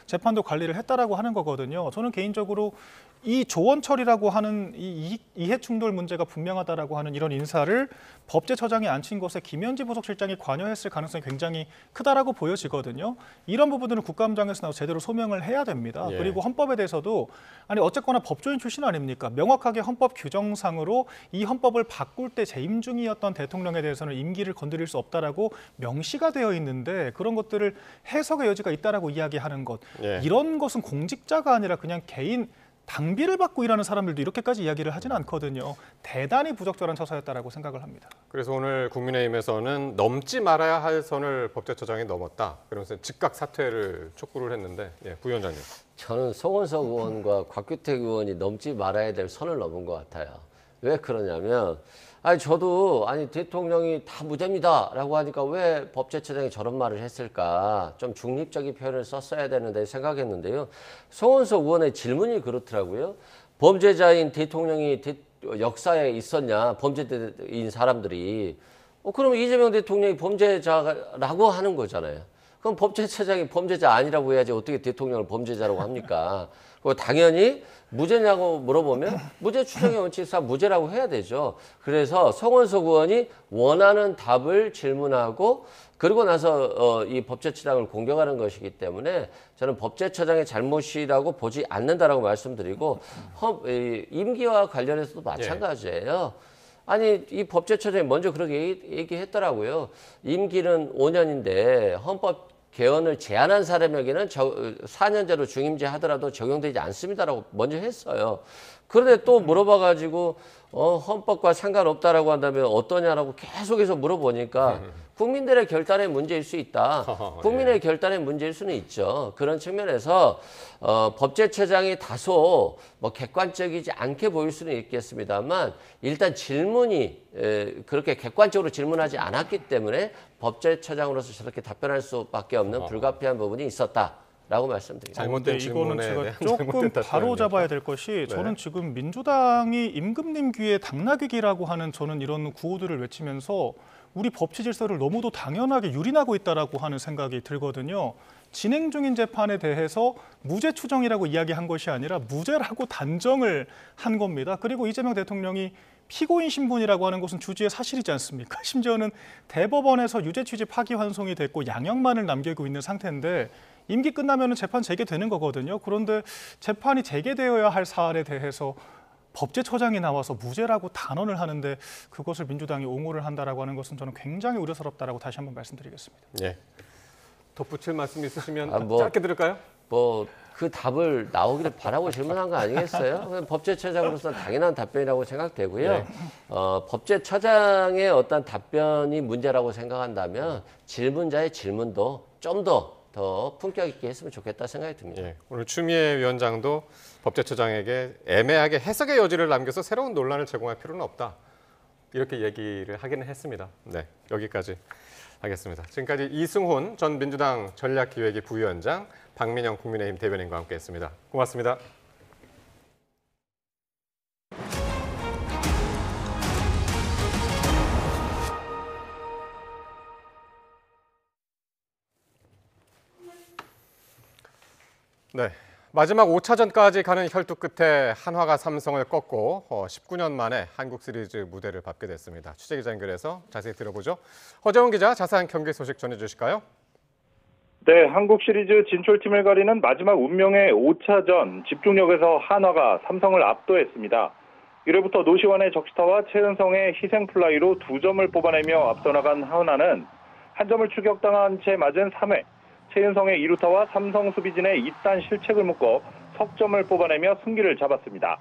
재판도 관리를 했다라고 하는 거거든요. 저는 개인적으로 이 조원철이라고 하는 이 이해충돌 문제가 분명하다라고 하는 이런 인사를 법제처장이 앉힌 것에 김현지 부속실장이 관여했을 가능성이 굉장히 크다라고 보여지거든요. 이런 부분들은 국감장에서 제대로 소명을 해야 됩니다. 그리고 헌법에 대해서도 어쨌거나 법조인 출신 아닙니까? 명확하게 헌법 규정상으로 이 헌법을 바꿀 때 재임 중이었던 대통령에 대해서는 임기를 건드릴 수 없다라고 명시가 되어 있는데 그런 것들을 해석의 여지가 있다라고 이야기하는 것. 이런 것은 공직자가 아니라 그냥 개인 당비를 받고 일하는 사람들도 이렇게까지 이야기를 하지는 않거든요. 대단히 부적절한 처사였다라고 생각을 합니다. 그래서 오늘 국민의힘에서는 넘지 말아야 할 선을 법제처장이 넘었다. 그러면서 즉각 사퇴를 촉구를 했는데 부위원장님. 저는 송원석 의원과 곽규택 의원이 넘지 말아야 될 선을 넘은 것 같아요. 왜 그러냐면 저도 대통령이 다 무죄입니다라고 하니까 왜 법제처장이 저런 말을 했을까? 좀 중립적인 표현을 썼어야 되는데 생각했는데요. 송원석 의원의 질문이 그렇더라고요. 범죄자인 대통령이 역사에 있었냐? 범죄인 사람들이. 그러면 이재명 대통령이 범죄자라고 하는 거잖아요. 그럼 법제처장이 범죄자 아니라고 해야지 어떻게 대통령을 범죄자라고 합니까? 당연히 무죄냐고 물어보면 무죄 추정의 원칙상 무죄라고 해야 되죠. 그래서 송원석 의원이 원하는 답을 질문하고 그리고 나서 이 법제처장을 공격하는 것이기 때문에 저는 법제처장의 잘못이라고 보지 않는다라고 말씀드리고 임기와 관련해서도 마찬가지예요. 이 법제처장이 먼저 그렇게 얘기했더라고요. 임기는 5년인데 헌법 개헌을 제안한 사람에게는 4년제로 중임제 하더라도 적용되지 않습니다라고 먼저 했어요. 그런데 또 물어봐가지고 헌법과 상관없다라고 한다면 어떠냐라고 계속해서 물어보니까 국민들의 결단의 문제일 수 있다. 국민의 결단의 문제일 수는 있죠. 그런 측면에서 법제처장이 다소 객관적이지 않게 보일 수는 있겠습니다만 일단 질문이 그렇게 객관적으로 질문하지 않았기 때문에 법제처장으로서 저렇게 답변할 수밖에 없는 불가피한 부분이 있었다라고 말씀드립니다. 잘못된 이거는 제가 조금 바로 잡아야 될 것이 저는 지금 민주당이 임금님 귀에 당나귀기라고 하는 저는 이런 구호들을 외치면서 우리 법치 질서를 너무도 당연하게 유린하고 있다라고 하는 생각이 들거든요. 진행 중인 재판에 대해서 무죄 추정이라고 이야기한 것이 아니라 무죄라고 단정을 한 겁니다. 그리고 이재명 대통령이 피고인 신분이라고 하는 것은 주지의 사실이지 않습니까? 심지어는 대법원에서 유죄 취지 파기환송이 됐고 양형만을 남기고 있는 상태인데 임기 끝나면 재판 재개되는 거거든요. 그런데 재판이 재개되어야 할 사안에 대해서 법제처장이 나와서 무죄라고 단언을 하는데 그것을 민주당이 옹호를 한다라고 하는 것은 저는 굉장히 우려스럽다라고 다시 한번 말씀드리겠습니다. 예. 덧붙일 말씀 있으시면 뭐, 짧게 들을까요? 그 답을 나오기를 바라고 질문한 거 아니겠어요? 법제처장으로서 당연한 답변이라고 생각되고요. 네. 법제처장의 어떤 답변이 문제라고 생각한다면 질문자의 질문도 좀 더 품격 있게 했으면 좋겠다 생각이 듭니다. 예, 오늘 추미애 위원장도 법제처장에게 애매하게 해석의 여지를 남겨서 새로운 논란을 제공할 필요는 없다. 이렇게 얘기를 하기는 했습니다. 네, 여기까지 하겠습니다. 지금까지 이승훈 전 민주당 전략기획위 부위원장, 박민영 국민의힘 대변인과 함께했습니다. 고맙습니다. 네, 마지막 5차전까지 가는 혈투 끝에 한화가 삼성을 꺾고 19년 만에 한국 시리즈 무대를 밟게 됐습니다. 취재기자 연결해서 자세히 들어보죠. 허재원 기자, 자세한 경기 소식 전해주실까요? 네, 한국 시리즈 진출팀을 가리는 마지막 운명의 5차전 집중력에서 한화가 삼성을 압도했습니다. 1회부터 노시환의 적시타와 최은성의 희생플라이로 2점을 뽑아내며 앞서 나간 한화는 한 점을 추격당한 채 맞은 3회, 최은성의 2루타와 삼성 수비진의 이딴 실책을 묶어 석점을 뽑아내며 승기를 잡았습니다.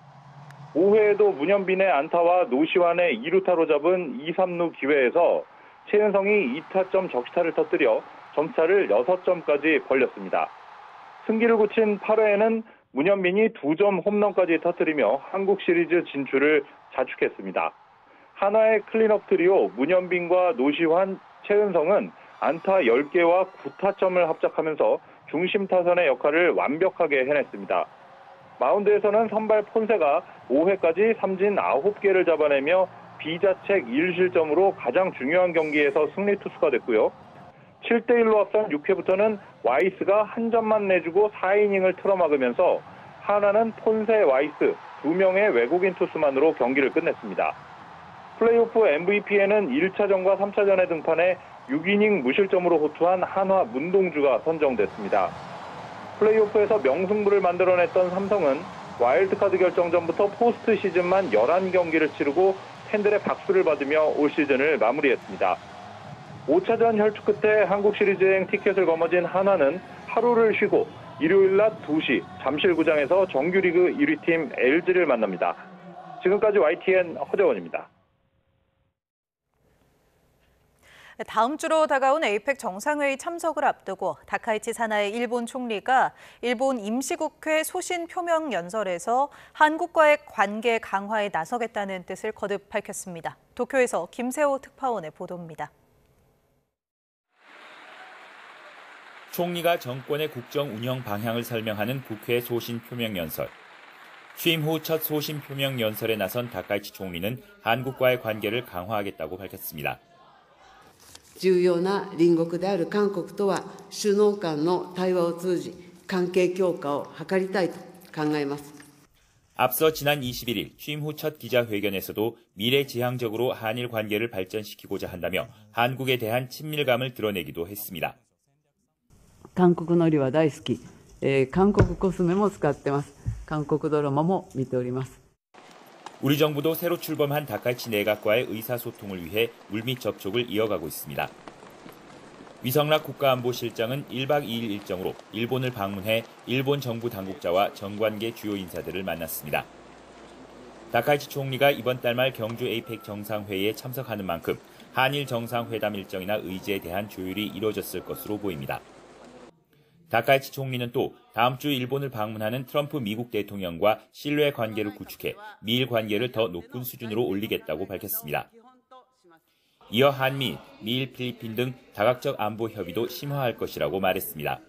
5회에도 문현빈의 안타와 노시환의 2루타로 잡은 2, 3루 기회에서 최은성이 2타점 적시타를 터뜨려 점차를 6점까지 벌렸습니다. 승기를 굳힌 8회에는 문현빈이 2점 홈런까지 터뜨리며 한국 시리즈 진출을 자축했습니다. 한화의 클린업 트리오 문현빈과 노시환, 최은성은 안타 10개와 9타점을 합작하면서 중심 타선의 역할을 완벽하게 해냈습니다. 마운드에서는 선발 폰세가 5회까지 삼진 9개를 잡아내며 비자책 1실점으로 가장 중요한 경기에서 승리 투수가 됐고요. 7대1로 앞선 6회부터는 와이스가 한 점만 내주고 4이닝을 틀어막으면서 하나는 폰세, 와이스 2명의 외국인 투수만으로 경기를 끝냈습니다. 플레이오프 MVP에는 1차전과 3차전에 등판해 6이닝 무실점으로 호투한 한화 문동주가 선정됐습니다. 플레이오프에서 명승부를 만들어냈던 삼성은 와일드카드 결정전부터 포스트 시즌만 11경기를 치르고 팬들의 박수를 받으며 올 시즌을 마무리했습니다. 5차전 혈투 끝에 한국 시리즈행 티켓을 거머쥔 한화는 하루를 쉬고 일요일 낮 2시 잠실구장에서 정규리그 1위 팀 LG를 만납니다. 지금까지 YTN 허재원입니다. 다음 주로 다가온 에이펙 정상회의 참석을 앞두고 다카이치 사나이 일본 총리가 일본 임시국회 소신 표명 연설에서 한국과의 관계 강화에 나서겠다는 뜻을 거듭 밝혔습니다. 도쿄에서 김세호 특파원의 보도입니다. 총리가 정권의 국정 운영 방향을 설명하는 국회 소신 표명 연설. 취임 후 첫 소신 표명 연설에 나선 다카이치 총리는 한국과의 관계를 강화하겠다고 밝혔습니다. 重要な隣国である韓国とは首脳間の対話を通じ関係強化を図りたいと考えます. 앞서 지난 21일 취임 후 첫 기자회견에서도 미래지향적으로 한일 관계를 발전시키고자 한다며 한국에 대한 친밀감을 드러내기도 했습니다. 韓国のりは大好き、韓国コスメも使ってます。韓国ドラマも見ております. 우리 정부도 새로 출범한 다카이치 내각과의 의사소통을 위해 물밑 접촉을 이어가고 있습니다. 위성락 국가안보실장은 1박 2일 일정으로 일본을 방문해 일본 정부 당국자와 정관계 주요 인사들을 만났습니다. 다카이치 총리가 이번 달 말 경주 에이펙 정상회의에 참석하는 만큼 한일 정상회담 일정이나 의지에 대한 조율이 이루어졌을 것으로 보입니다. 다카이치 총리는 또 다음 주 일본을 방문하는 트럼프 미국 대통령과 신뢰 관계를 구축해 미일 관계를 더 높은 수준으로 올리겠다고 밝혔습니다. 이어 한미, 미일, 필리핀 등 다각적 안보 협의도 심화할 것이라고 말했습니다.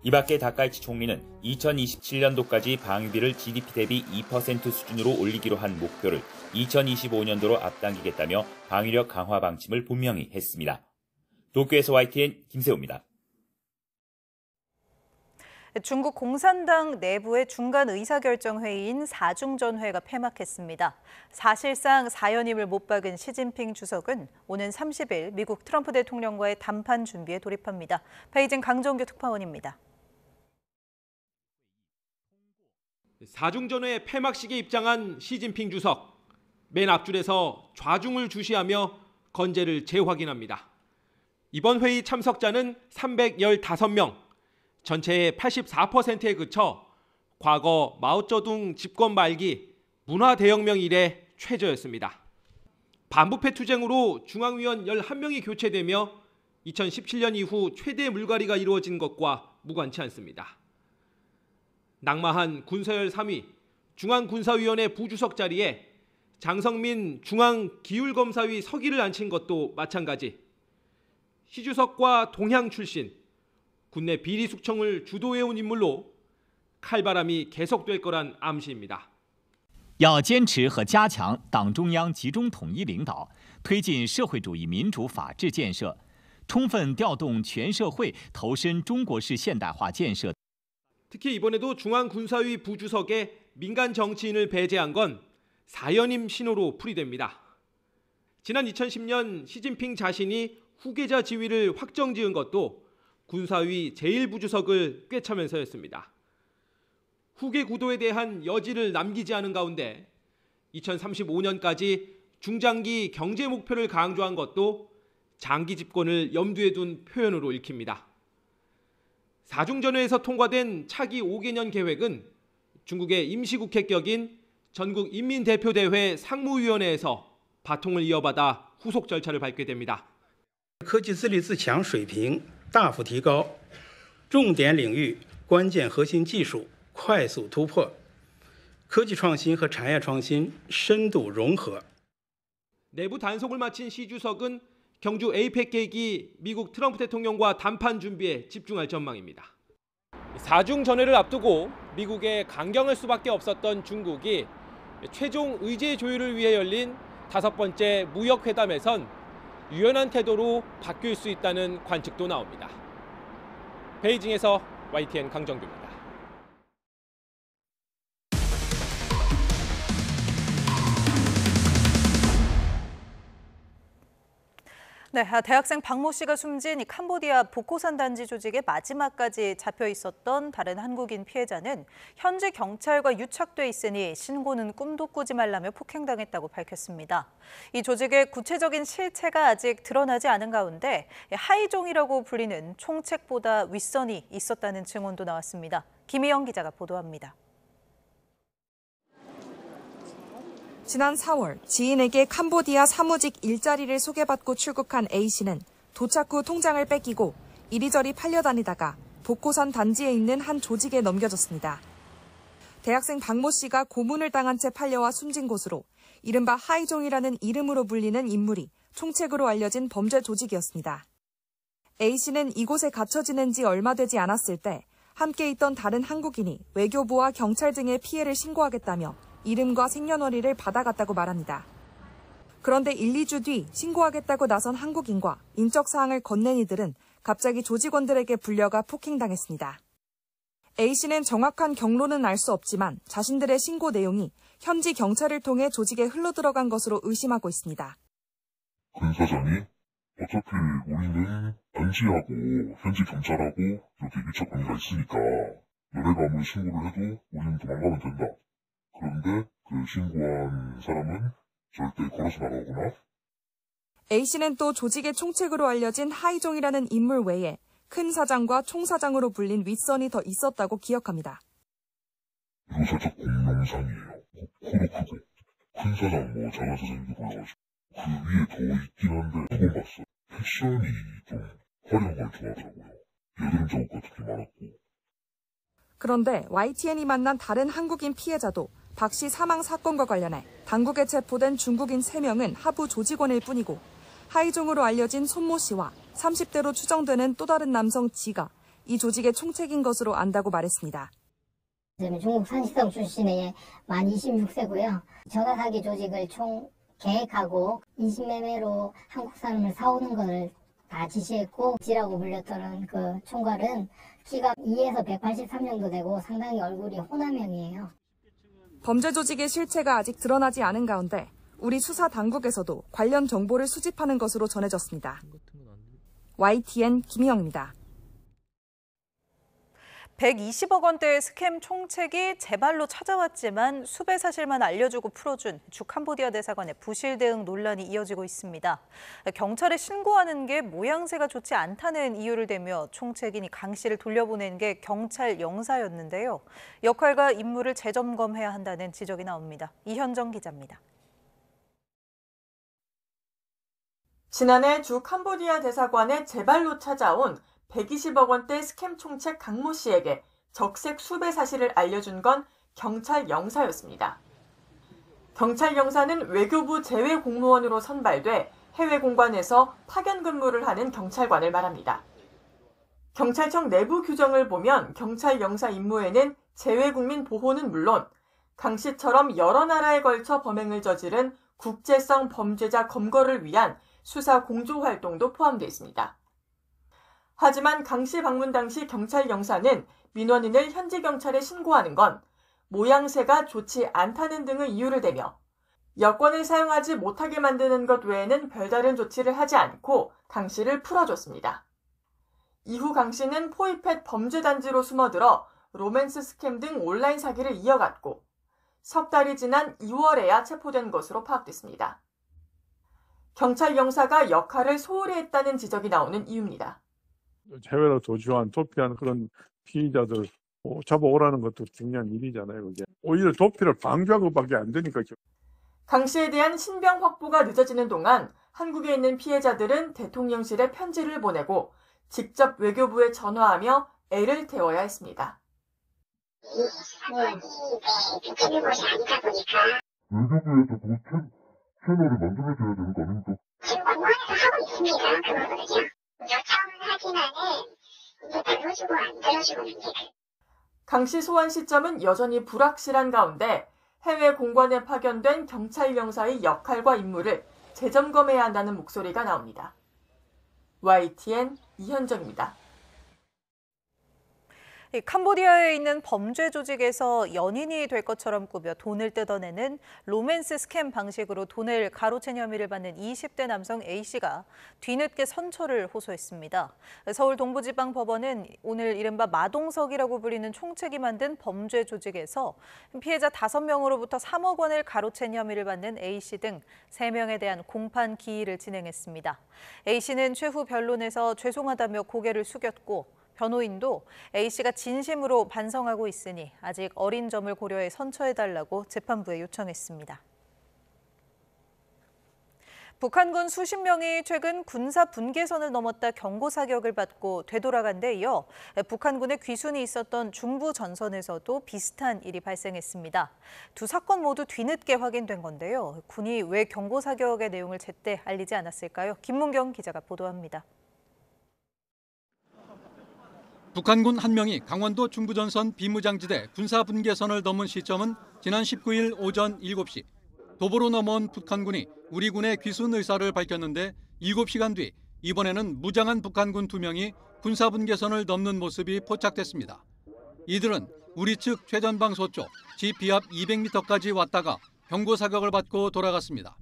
이 밖에 다카이치 총리는 2027년도까지 방위비를 GDP 대비 2% 수준으로 올리기로 한 목표를 2025년도로 앞당기겠다며 방위력 강화 방침을 분명히 했습니다. 도쿄에서 YTN 김세호입니다. 중국 공산당 내부의 중간 의사결정회의인 4중전회가 폐막했습니다. 사실상 사연임을 못 박은 시진핑 주석은 오는 30일 미국 트럼프 대통령과의 담판 준비에 돌입합니다. 베이징 강정규 특파원입니다. 4중전회 폐막식에 입장한 시진핑 주석. 맨 앞줄에서 좌중을 주시하며 건재를 재확인합니다. 이번 회의 참석자는 315명. 전체의 84%에 그쳐 과거 마오쩌둥 집권 말기 문화대혁명 이래 최저였습니다. 반부패 투쟁으로 중앙위원 11명이 교체되며 2017년 이후 최대 물갈이가 이루어진 것과 무관치 않습니다. 낙마한 군서열 3위, 중앙군사위원회 부주석 자리에 장성민 중앙기율검사위 서기를 앉힌 것도 마찬가지. 시 주석과 동향 출신, 국내 비리 숙청을 주도해온 인물로 칼바람이 계속될 거란 암시입니다. 要坚持和加强党中央集中统一领导，推进社会主义民主法治建设，充分调动全社会投身中国式现代化建设。 특히 이번에도 중앙군사위 부주석에 민간 정치인을 배제한 건 사연임 신호로 풀이됩니다. 지난 2010년 시진핑 자신이 후계자 지위를 확정지은 것도 군사위 제1부주석을 꿰차면서였습니다. 후계 구도에 대한 여지를 남기지 않은 가운데 2035년까지 중장기 경제 목표를 강조한 것도 장기 집권을 염두에 둔 표현으로 읽힙니다. 4중전회에서 통과된 차기 5개년 계획은 중국의 임시국회격인 전국인민대표대회 상무위원회에서 바통을 이어받아 후속 절차를 밟게 됩니다. 科技自立自强水平大幅提高，重点领域关键核心技术快速突破，科技创新和产业创新深度融合。 내부 단속을 마친 시 주석은 경주 APEC 계기 미국 트럼프 대통령과 담판 준비에 집중할 전망입니다. 4중 전회를 앞두고 미국에 강경할 수밖에 없었던 중국이 최종 의제 조율을 위해 열린 5번째 무역회담에선 유연한 태도로 바뀔 수 있다는 관측도 나옵니다. 베이징에서 YTN 강정규입니다. 네, 대학생 박모 씨가 숨진 캄보디아 복고산 단지 조직의 마지막까지 잡혀 있었던 다른 한국인 피해자는 현지 경찰과 유착돼 있으니 신고는 꿈도 꾸지 말라며 폭행당했다고 밝혔습니다. 이 조직의 구체적인 실체가 아직 드러나지 않은 가운데 하이종이라고 불리는 총책보다 윗선이 있었다는 증언도 나왔습니다. 김희영 기자가 보도합니다. 지난 4월 지인에게 캄보디아 사무직 일자리를 소개받고 출국한 A씨는 도착 후 통장을 뺏기고 이리저리 팔려다니다가 복고산 단지에 있는 한 조직에 넘겨졌습니다. 대학생 박모 씨가 고문을 당한 채 팔려와 숨진 곳으로 이른바 하이종이라는 이름으로 불리는 인물이 총책으로 알려진 범죄 조직이었습니다. A씨는 이곳에 갇혀 지낸 지 얼마 되지 않았을 때 함께 있던 다른 한국인이 외교부와 경찰 등의 피해를 신고하겠다며 이름과 생년월일을 받아갔다고 말합니다. 그런데 1, 2주 뒤 신고하겠다고 나선 한국인과 인적 사항을 건넨 이들은 갑자기 조직원들에게 불려가 폭행당했습니다. A씨는 정확한 경로는 알 수 없지만 자신들의 신고 내용이 현지 경찰을 통해 조직에 흘러들어간 것으로 의심하고 있습니다. 근 사장이 어차피 우리는 단지하고 현지 경찰하고 이렇게 밀착 관계가 있으니까 너네가 아무리 신고를 해도 우리는 도망가면 된다. 그런데 그 신고한 사람은 절대 걸어서 나가거나. A씨는 또 조직의 총책으로 알려진 하이종이라는 인물 외에 큰 사장과 총사장으로 불린 윗선이 더 있었다고 기억합니다. 이거 살짝 공룡상이에요. 코도 크고 큰 사장 뭐 작은 사장님도 불러가지고 그 위에 더 있긴 한데 그건 봤어. 패션이 좀 화려한 걸 좋아하더라고요. 여드름 자국 같은 게 많았고. 그런데 YTN이 만난 다른 한국인 피해자도 박 씨 사망 사건과 관련해 당국에 체포된 중국인 3명은 하부 조직원일 뿐이고 하이종으로 알려진 손모 씨와 30대로 추정되는 또 다른 남성 지가 이 조직의 총책인 것으로 안다고 말했습니다. 저는 중국 산시성 출신의 만 26세고요. 전화사기 조직을 총 계획하고 인신매매로 한국 사람을 사오는 것을 다 지시했고 지라고 불렸던 그 총괄은 키가 2에서 183 정도 되고 상당히 얼굴이 호남형이에요. 범죄 조직의 실체가 아직 드러나지 않은 가운데 우리 수사 당국에서도 관련 정보를 수집하는 것으로 전해졌습니다. YTN 김희영입니다. 120억 원대의 스캠 총책이 제발로 찾아왔지만 수배 사실만 알려주고 풀어준 주 캄보디아 대사관의 부실 대응 논란이 이어지고 있습니다. 경찰에 신고하는 게 모양새가 좋지 않다는 이유를 대며 총책인 강 씨를 돌려보낸 게 경찰 영사였는데요. 역할과 임무를 재점검해야 한다는 지적이 나옵니다. 이현정 기자입니다. 지난해 주 캄보디아 대사관에 제발로 찾아온 120억 원대 스캠 총책 강모 씨에게 적색 수배 사실을 알려준 건 경찰 영사였습니다. 경찰 영사는 외교부 제외 공무원으로 선발돼 해외 공관에서 파견 근무를 하는 경찰관을 말합니다. 경찰청 내부 규정을 보면 경찰 영사 임무에는 제외 국민 보호는 물론 강 씨처럼 여러 나라에 걸쳐 범행을 저지른 국제성 범죄자 검거를 위한 수사 공조 활동도 포함되어 있습니다. 하지만 강 씨 방문 당시 경찰 영사는 민원인을 현지 경찰에 신고하는 건 모양새가 좋지 않다는 등의 이유를 대며 여권을 사용하지 못하게 만드는 것 외에는 별다른 조치를 하지 않고 강 씨를 풀어줬습니다. 이후 강 씨는 포이펫 범죄단지로 숨어들어 로맨스 스캠 등 온라인 사기를 이어갔고 석 달이 지난 2월에야 체포된 것으로 파악됐습니다. 경찰 영사가 역할을 소홀히 했다는 지적이 나오는 이유입니다. 해외로 도주한 도피한 그런 피의자들 잡아오라는 것도 중요한 일이잖아요. 그게 오히려 도피를 방조한 것밖에 안 되니까. 강 씨에 대한 신병 확보가 늦어지는 동안 한국에 있는 피해자들은 대통령실에 편지를 보내고 직접 외교부에 전화하며 애를 태워야 했습니다. 외교부에서 그 채널을 만들어줘야 되는 거 아닙니까? 지금 공항에서 하고 있습니다. 그거거든요. 요청하기만은 이제 들어주고 안 들어주고는 이제 강 씨 소환 시점은 여전히 불확실한 가운데 해외 공관에 파견된 경찰 영사의 역할과 임무를 재점검해야 한다는 목소리가 나옵니다. YTN 이현정입니다. 캄보디아에 있는 범죄 조직에서 연인이 될 것처럼 꾸며 돈을 뜯어내는 로맨스 스캠 방식으로 돈을 가로챈 혐의를 받는 20대 남성 A씨가 뒤늦게 선처를 호소했습니다. 서울 동부지방법원은 오늘 이른바 마동석이라고 불리는 총책이 만든 범죄 조직에서 피해자 5명으로부터 3억 원을 가로챈 혐의를 받는 A씨 등 3명에 대한 공판 기일을 진행했습니다. A씨는 최후 변론에서 죄송하다며 고개를 숙였고 변호인도 A씨가 진심으로 반성하고 있으니 아직 어린 점을 고려해 선처해달라고 재판부에 요청했습니다. 북한군 수십 명이 최근 군사 분계선을 넘었다 경고 사격을 받고 되돌아간 데 이어 북한군의 귀순이 있었던 중부 전선에서도 비슷한 일이 발생했습니다. 두 사건 모두 뒤늦게 확인된 건데요. 군이 왜 경고 사격의 내용을 제때 알리지 않았을까요? 김문경 기자가 보도합니다. 북한군 한 명이 강원도 중부전선 비무장지대 군사분계선을 넘은 시점은 지난 19일 오전 7시. 도보로 넘어온 북한군이 우리 군의 귀순 의사를 밝혔는데 7시간 뒤 이번에는 무장한 북한군 2명이 군사분계선을 넘는 모습이 포착됐습니다. 이들은 우리 측 최전방 소쪽 지비압 200m까지 왔다가 경고 사격을 받고 돌아갔습니다.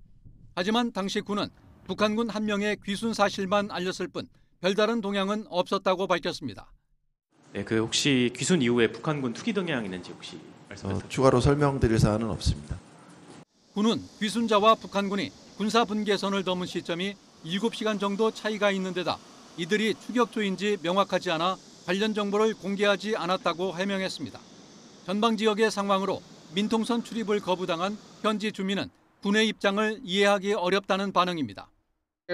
하지만 당시 군은 북한군 한 명의 귀순 사실만 알렸을 뿐 별다른 동향은 없었다고 밝혔습니다. 네, 그 혹시 귀순 이후에 북한군 투기 동향이 있는지 혹시 말씀해 주세요. 추가로 설명드릴 사안은 없습니다. 군은 귀순자와 북한군이 군사 분계선을 넘은 시점이 7시간 정도 차이가 있는 데다 이들이 추격조인지 명확하지 않아 관련 정보를 공개하지 않았다고 해명했습니다. 전방 지역의 상황으로 민통선 출입을 거부당한 현지 주민은 군의 입장을 이해하기 어렵다는 반응입니다.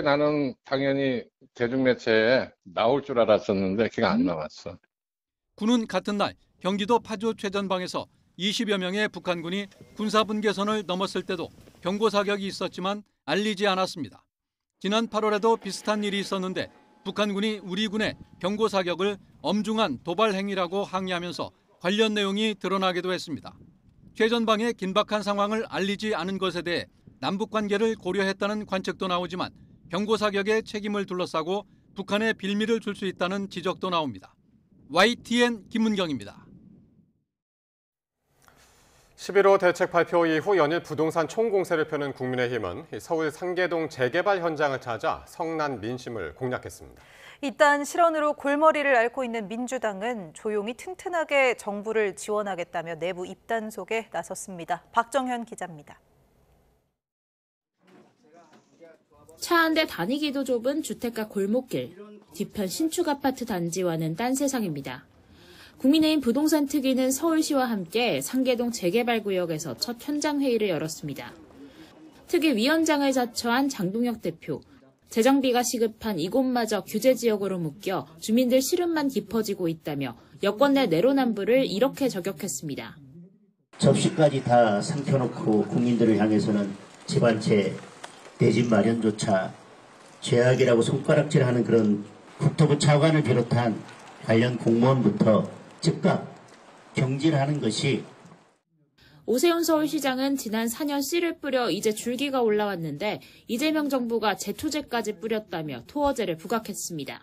나는 당연히 대중매체에 나올 줄 알았었는데 그게 안 나왔어. 군은 같은 날 경기도 파주 최전방에서 20여 명의 북한군이 군사분계선을 넘었을 때도 경고 사격이 있었지만 알리지 않았습니다. 지난 8월에도 비슷한 일이 있었는데 북한군이 우리 군의 경고 사격을 엄중한 도발 행위라고 항의하면서 관련 내용이 드러나기도 했습니다. 최전방의 긴박한 상황을 알리지 않은 것에 대해 남북 관계를 고려했다는 관측도 나오지만 경고 사격의 책임을 둘러싸고 북한에 빌미를 줄 수 있다는 지적도 나옵니다. YTN 김문경입니다. 11호 대책 발표 이후 연일 부동산 총공세를 펴는 국민의힘은 서울 상계동 재개발 현장을 찾아 성난 민심을 공략했습니다. 이딴 실언으로 골머리를 앓고 있는 민주당은 조용히 튼튼하게 정부를 지원하겠다며 내부 입단속에 나섰습니다. 박정현 기자입니다. 차 한 대 다니기도 좁은 주택가 골목길, 뒤편 신축 아파트 단지와는 딴 세상입니다. 국민의힘 부동산 특위는 서울시와 함께 상계동 재개발 구역에서 첫 현장 회의를 열었습니다. 특위 위원장을 자처한 장동혁 대표, 재정비가 시급한 이곳마저 규제 지역으로 묶여 주민들 시름만 깊어지고 있다며 여권 내 내로남불을 이렇게 저격했습니다. 접시까지 다 삼켜놓고 국민들을 향해서는 집 한 채 내 집 마련조차 죄악이라고 손가락질하는 그런 국토부 차관을 비롯한 관련 공무원부터 즉각 경질하는 것이. 오세훈 서울시장은 지난 4년 씨를 뿌려 이제 줄기가 올라왔는데 이재명 정부가 제초제까지 뿌렸다며 토어제를 부각했습니다.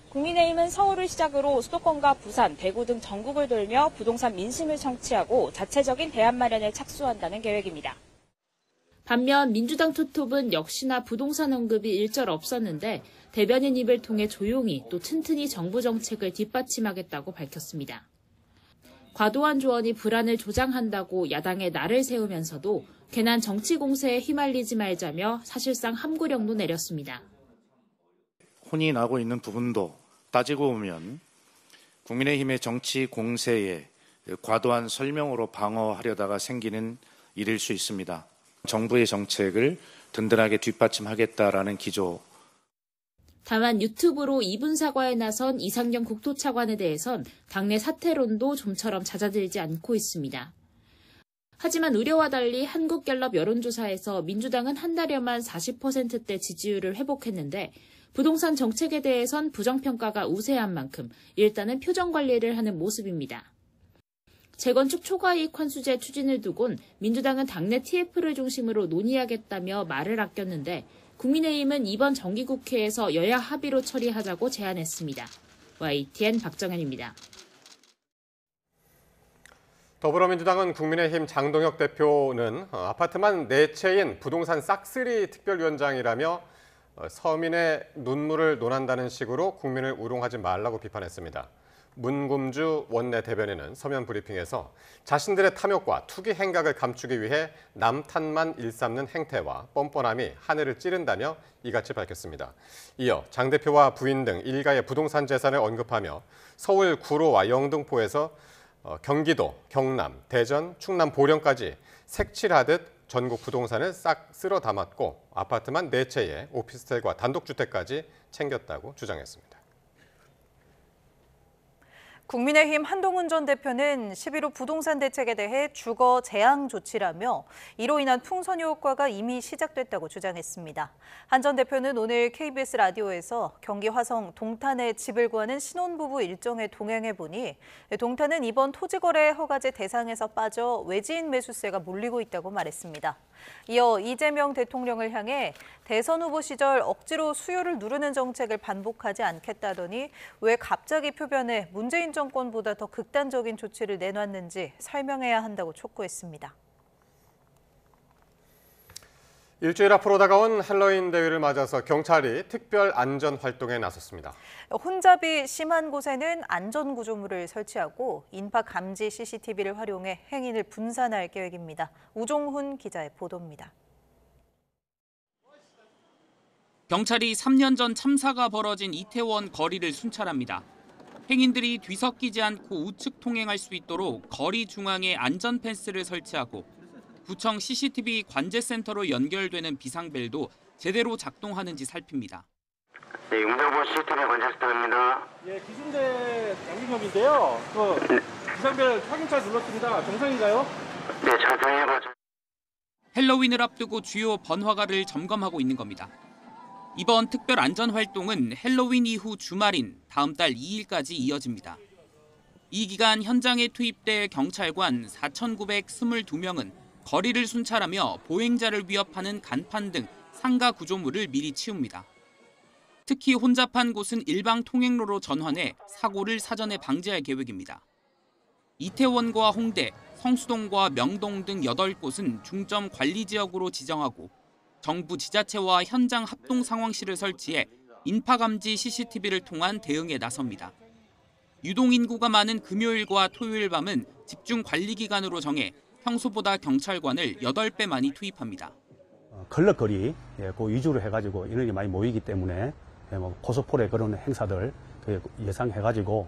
국민의힘은 서울을 시작으로 수도권과 부산, 대구 등 전국을 돌며 부동산 민심을 청취하고 자체적인 대안 마련에 착수한다는 계획입니다. 반면 민주당 투톱은 역시나 부동산 언급이 일절 없었는데 대변인 입을 통해 조용히 또 튼튼히 정부 정책을 뒷받침하겠다고 밝혔습니다. 과도한 조언이 불안을 조장한다고 야당에 날을 세우면서도 괜한 정치 공세에 휘말리지 말자며 사실상 함구령도 내렸습니다. 혼이 나고 있는 부분도 따지고 보면 국민의힘의 정치 공세에 과도한 설명으로 방어하려다가 생기는 일일 수 있습니다. 정부의 정책을 든든하게 뒷받침하겠다라는 기조. 다만 유튜브로 2분 사과에 나선 이상경 국토차관에 대해선 당내 사퇴론도 좀처럼 잦아들지 않고 있습니다. 하지만 우려와 달리 한국갤럽 여론조사에서 민주당은 한 달여만 40%대 지지율을 회복했는데 부동산 정책에 대해선 부정평가가 우세한 만큼 일단은 표정 관리를 하는 모습입니다. 재건축 초과이익 환수제 추진을 두곤 민주당은 당내 TF를 중심으로 논의하겠다며 말을 아꼈는데 국민의힘은 이번 정기국회에서 여야 합의로 처리하자고 제안했습니다. YTN 박정현입니다. 더불어민주당은 국민의힘 장동혁 대표는 아파트만 4채인 부동산 싹쓸이 특별위원장이라며 서민의 눈물을 논한다는 식으로 국민을 우롱하지 말라고 비판했습니다. 문금주 원내 대변인은 서면 브리핑에서 자신들의 탐욕과 투기 행각을 감추기 위해 남 탓만 일삼는 행태와 뻔뻔함이 하늘을 찌른다며 이같이 밝혔습니다. 이어 장 대표와 부인 등 일가의 부동산 재산을 언급하며 서울 구로와 영등포에서 경기도, 경남, 대전, 충남 보령까지 색칠하듯 전국 부동산을 싹 쓸어 담았고 아파트만 4채에 오피스텔과 단독주택까지 챙겼다고 주장했습니다. 국민의힘 한동훈 전 대표는 11호 부동산 대책에 대해 주거 제한 조치라며 이로 인한 풍선 효과가 이미 시작됐다고 주장했습니다. 한 전 대표는 오늘 KBS 라디오에서 경기 화성 동탄에 집을 구하는 신혼부부 일정에 동행해보니 동탄은 이번 토지거래 허가제 대상에서 빠져 외지인 매수세가 몰리고 있다고 말했습니다. 이어 이재명 대통령을 향해 대선 후보 시절 억지로 수요를 누르는 정책을 반복하지 않겠다더니 왜 갑자기 표변에 문재인 정권보다 더 극단적인 조치를 내놨는지 설명해야 한다고 촉구했습니다. 일주일 앞으로 다가온 할로윈 대회를 맞아서 경찰이 특별 안전 활동에 나섰습니다. 혼잡이 심한 곳에는 안전구조물을 설치하고 인파 감지 CCTV를 활용해 행인을 분산할 계획입니다. 우종훈 기자의 보도입니다. 경찰이 3년 전 참사가 벌어진 이태원 거리를 순찰합니다. 행인들이 뒤섞이지 않고 우측 통행할 수 있도록 거리 중앙에 안전 펜스를 설치하고 구청 CCTV 관제센터로 연결되는 비상벨도 제대로 작동하는지 살핍니다. 네, 용산구 CCTV 관제센터입니다. 예, 기순대 양진혁인데요. 비상벨 확인 잘 눌렀습니다. 정상인가요? 네, 잘 동의해봐죠. 헬로윈을 앞두고 주요 번화가를 점검하고 있는 겁니다. 이번 특별 안전 활동은 헬로윈 이후 주말인 다음 달 2일까지 이어집니다. 이 기간 현장에 투입될 경찰관 4,922명은 거리를 순찰하며 보행자를 위협하는 간판 등 상가 구조물을 미리 치웁니다. 특히 혼잡한 곳은 일방 통행로로 전환해 사고를 사전에 방지할 계획입니다. 이태원과 홍대, 성수동과 명동 등 8곳은 중점 관리 지역으로 지정하고 정부 지자체와 현장 합동 상황실을 설치해 인파 감지 CCTV를 통한 대응에 나섭니다. 유동 인구가 많은 금요일과 토요일 밤은 집중 관리 기간으로 정해 평소보다 경찰관을 8배 많이 투입합니다. 걸럭거리 그 위주로 해가지고 인원이 많이 모이기 때문에 고속포의 그런 행사들 예상해가지고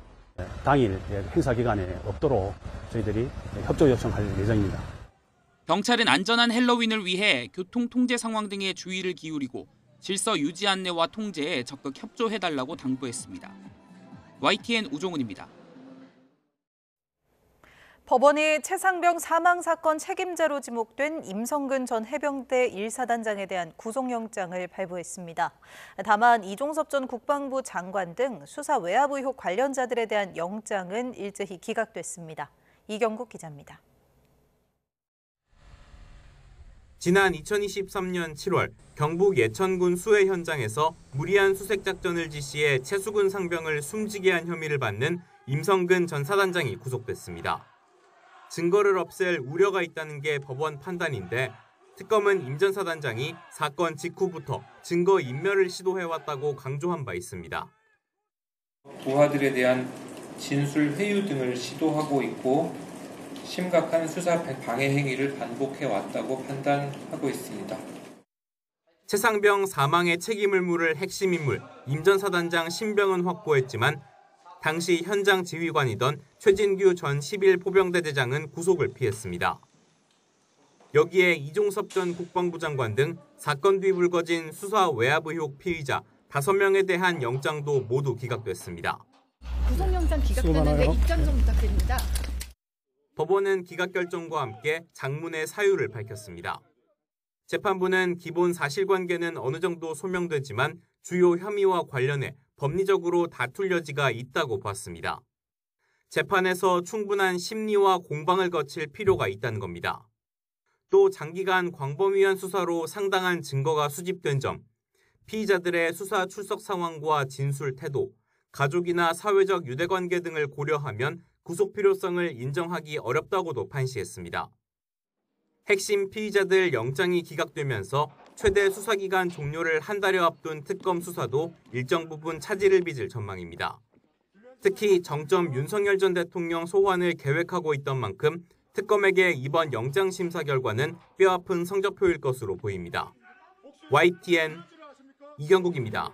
당일 행사 기간에 없도록 저희들이 협조 요청할 예정입니다. 경찰은 안전한 헬로윈을 위해 교통 통제 상황 등에 주의를 기울이고 질서 유지 안내와 통제에 적극 협조해달라고 당부했습니다. YTN 우종훈입니다. 법원이 최상병 사망 사건 책임자로 지목된 임성근 전 해병대 1사단장에 대한 구속영장을 발부했습니다. 다만 이종섭 전 국방부 장관 등 수사 외압 의혹 관련자들에 대한 영장은 일제히 기각됐습니다. 이경국 기자입니다. 지난 2023년 7월 경북 예천군 수해 현장에서 무리한 수색작전을 지시해 최수근 상병을 숨지게 한 혐의를 받는 임성근 전 사단장이 구속됐습니다. 증거를 없앨 우려가 있다는 게 법원 판단인데 특검은 임 전 사단장이 사건 직후부터 증거 인멸을 시도해왔다고 강조한 바 있습니다. 부하들에 대한 진술 회유 등을 시도하고 있고 심각한 수사 방해 행위를 반복해왔다고 판단하고 있습니다. 최상병 사망의 책임을 물을 핵심 인물 임 전 사단장 신병은 확보했지만 당시 현장 지휘관이던 최진규 전 11포병대 대장은 구속을 피했습니다. 여기에 이종섭 전 국방부 장관 등 사건 뒤 불거진 수사 외압 의혹 피의자 5명에 대한 영장도 모두 기각됐습니다. 구속영장 기각되는데 입장 좀 부탁드립니다. 법원은 기각 결정과 함께 장문의 사유를 밝혔습니다. 재판부는 기본 사실관계는 어느 정도 소명되지만 주요 혐의와 관련해 법리적으로 다툴 여지가 있다고 봤습니다. 재판에서 충분한 심리와 공방을 거칠 필요가 있다는 겁니다. 또 장기간 광범위한 수사로 상당한 증거가 수집된 점, 피의자들의 수사 출석 상황과 진술 태도, 가족이나 사회적 유대관계 등을 고려하면 구속 필요성을 인정하기 어렵다고도 판시했습니다. 핵심 피의자들 영장이 기각되면서 최대 수사기간 종료를 한 달여 앞둔 특검 수사도 일정 부분 차질을 빚을 전망입니다. 특히 정점 윤석열 전 대통령 소환을 계획하고 있던 만큼 특검에게 이번 영장 심사 결과는 뼈아픈 성적표일 것으로 보입니다. YTN 이경국입니다.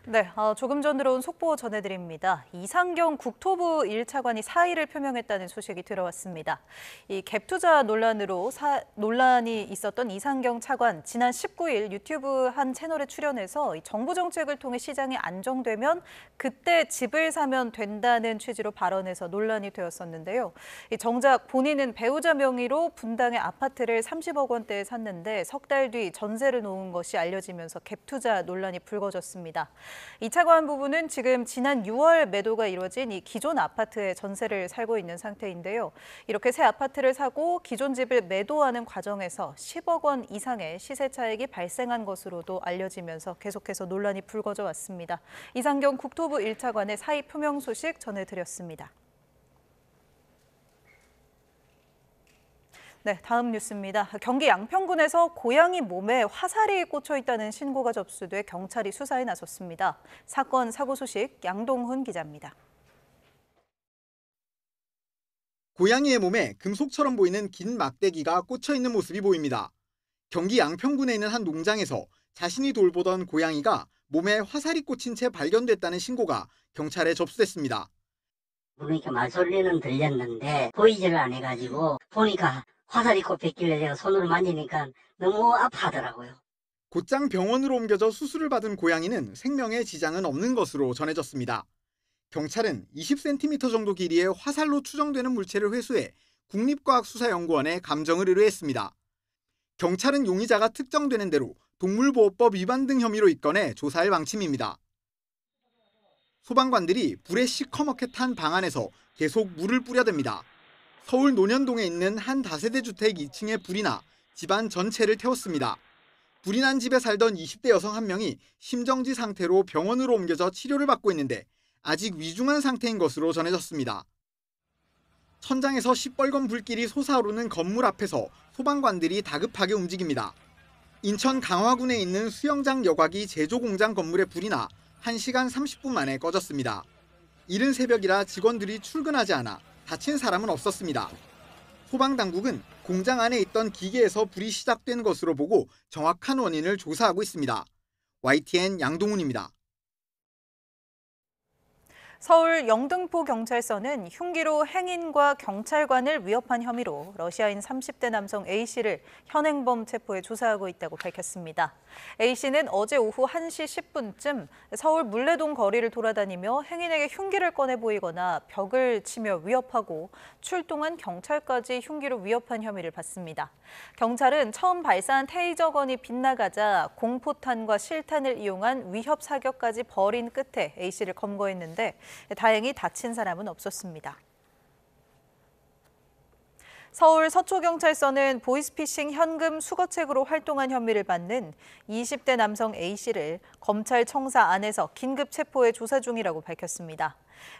네, 조금 전 들어온 속보 전해드립니다. 이상경 국토부 1차관이 사의를 표명했다는 소식이 들어왔습니다. 이 갭투자 논란으로 논란이 있었던 이상경 차관, 지난 19일 유튜브 한 채널에 출연해서 정부 정책을 통해 시장이 안정되면 그때 집을 사면 된다는 취지로 발언해서 논란이 되었었는데요. 정작 본인은 배우자 명의로 분당의 아파트를 30억 원대에 샀는데 석 달 뒤 전세를 놓은 것이 알려지면서 갭투자 논란이 불거졌습니다. 이 차관 부부는 지금 지난 6월 매도가 이루어진 이 기존 아파트에 전세를 살고 있는 상태인데요. 이렇게 새 아파트를 사고 기존 집을 매도하는 과정에서 10억 원 이상의 시세 차익이 발생한 것으로도 알려지면서 계속해서 논란이 불거져 왔습니다. 이상경 국토부 1차관의 사의 표명 소식 전해드렸습니다. 네, 다음 뉴스입니다. 경기 양평군에서 고양이 몸에 화살이 꽂혀 있다는 신고가 접수돼 경찰이 수사에 나섰습니다. 사건 사고 소식 양동훈 기자입니다. 고양이의 몸에 금속처럼 보이는 긴 막대기가 꽂혀 있는 모습이 보입니다. 경기 양평군에 있는 한 농장에서 자신이 돌보던 고양이가 몸에 화살이 꽂힌 채 발견됐다는 신고가 경찰에 접수됐습니다. 그러니까 말소리는 들렸는데 보이지를 않아가지고 보니까 화살이 꼽혔길래 제가 손으로 만지니까 너무 아파하더라고요. 곧장 병원으로 옮겨져 수술을 받은 고양이는 생명에 지장은 없는 것으로 전해졌습니다. 경찰은 20cm 정도 길이의 화살로 추정되는 물체를 회수해 국립과학수사연구원에 감정을 의뢰했습니다. 경찰은 용의자가 특정되는 대로 동물보호법 위반 등 혐의로 입건해 조사할 방침입니다. 소방관들이 불에 시커멓게 탄 방 안에서 계속 물을 뿌려댑니다. 서울 논현동에 있는 한 다세대 주택 2층에 불이 나 집안 전체를 태웠습니다. 불이 난 집에 살던 20대 여성 한 명이 심정지 상태로 병원으로 옮겨져 치료를 받고 있는데 아직 위중한 상태인 것으로 전해졌습니다. 천장에서 시뻘건 불길이 솟아오르는 건물 앞에서 소방관들이 다급하게 움직입니다. 인천 강화군에 있는 수영장 여과기 제조 공장 건물에 불이 나 1시간 30분 만에 꺼졌습니다. 이른 새벽이라 직원들이 출근하지 않아 다친 사람은 없었습니다. 소방당국은 공장 안에 있던 기계에서 불이 시작된 것으로 보고 정확한 원인을 조사하고 있습니다. YTN 양동훈입니다. 서울 영등포 경찰서는 흉기로 행인과 경찰관을 위협한 혐의로 러시아인 30대 남성 A씨를 현행범 체포해 조사하고 있다고 밝혔습니다. A씨는 어제 오후 1시 10분쯤 서울 물레동 거리를 돌아다니며 행인에게 흉기를 꺼내 보이거나 벽을 치며 위협하고 출동한 경찰까지 흉기로 위협한 혐의를 받습니다. 경찰은 처음 발사한 테이저건이 빗나가자 공포탄과 실탄을 이용한 위협 사격까지 벌인 끝에 A씨를 검거했는데 다행히 다친 사람은 없었습니다. 서울 서초경찰서는 보이스피싱 현금 수거책으로 활동한 혐의를 받는 20대 남성 A씨를 검찰청사 안에서 긴급 체포해 조사 중이라고 밝혔습니다.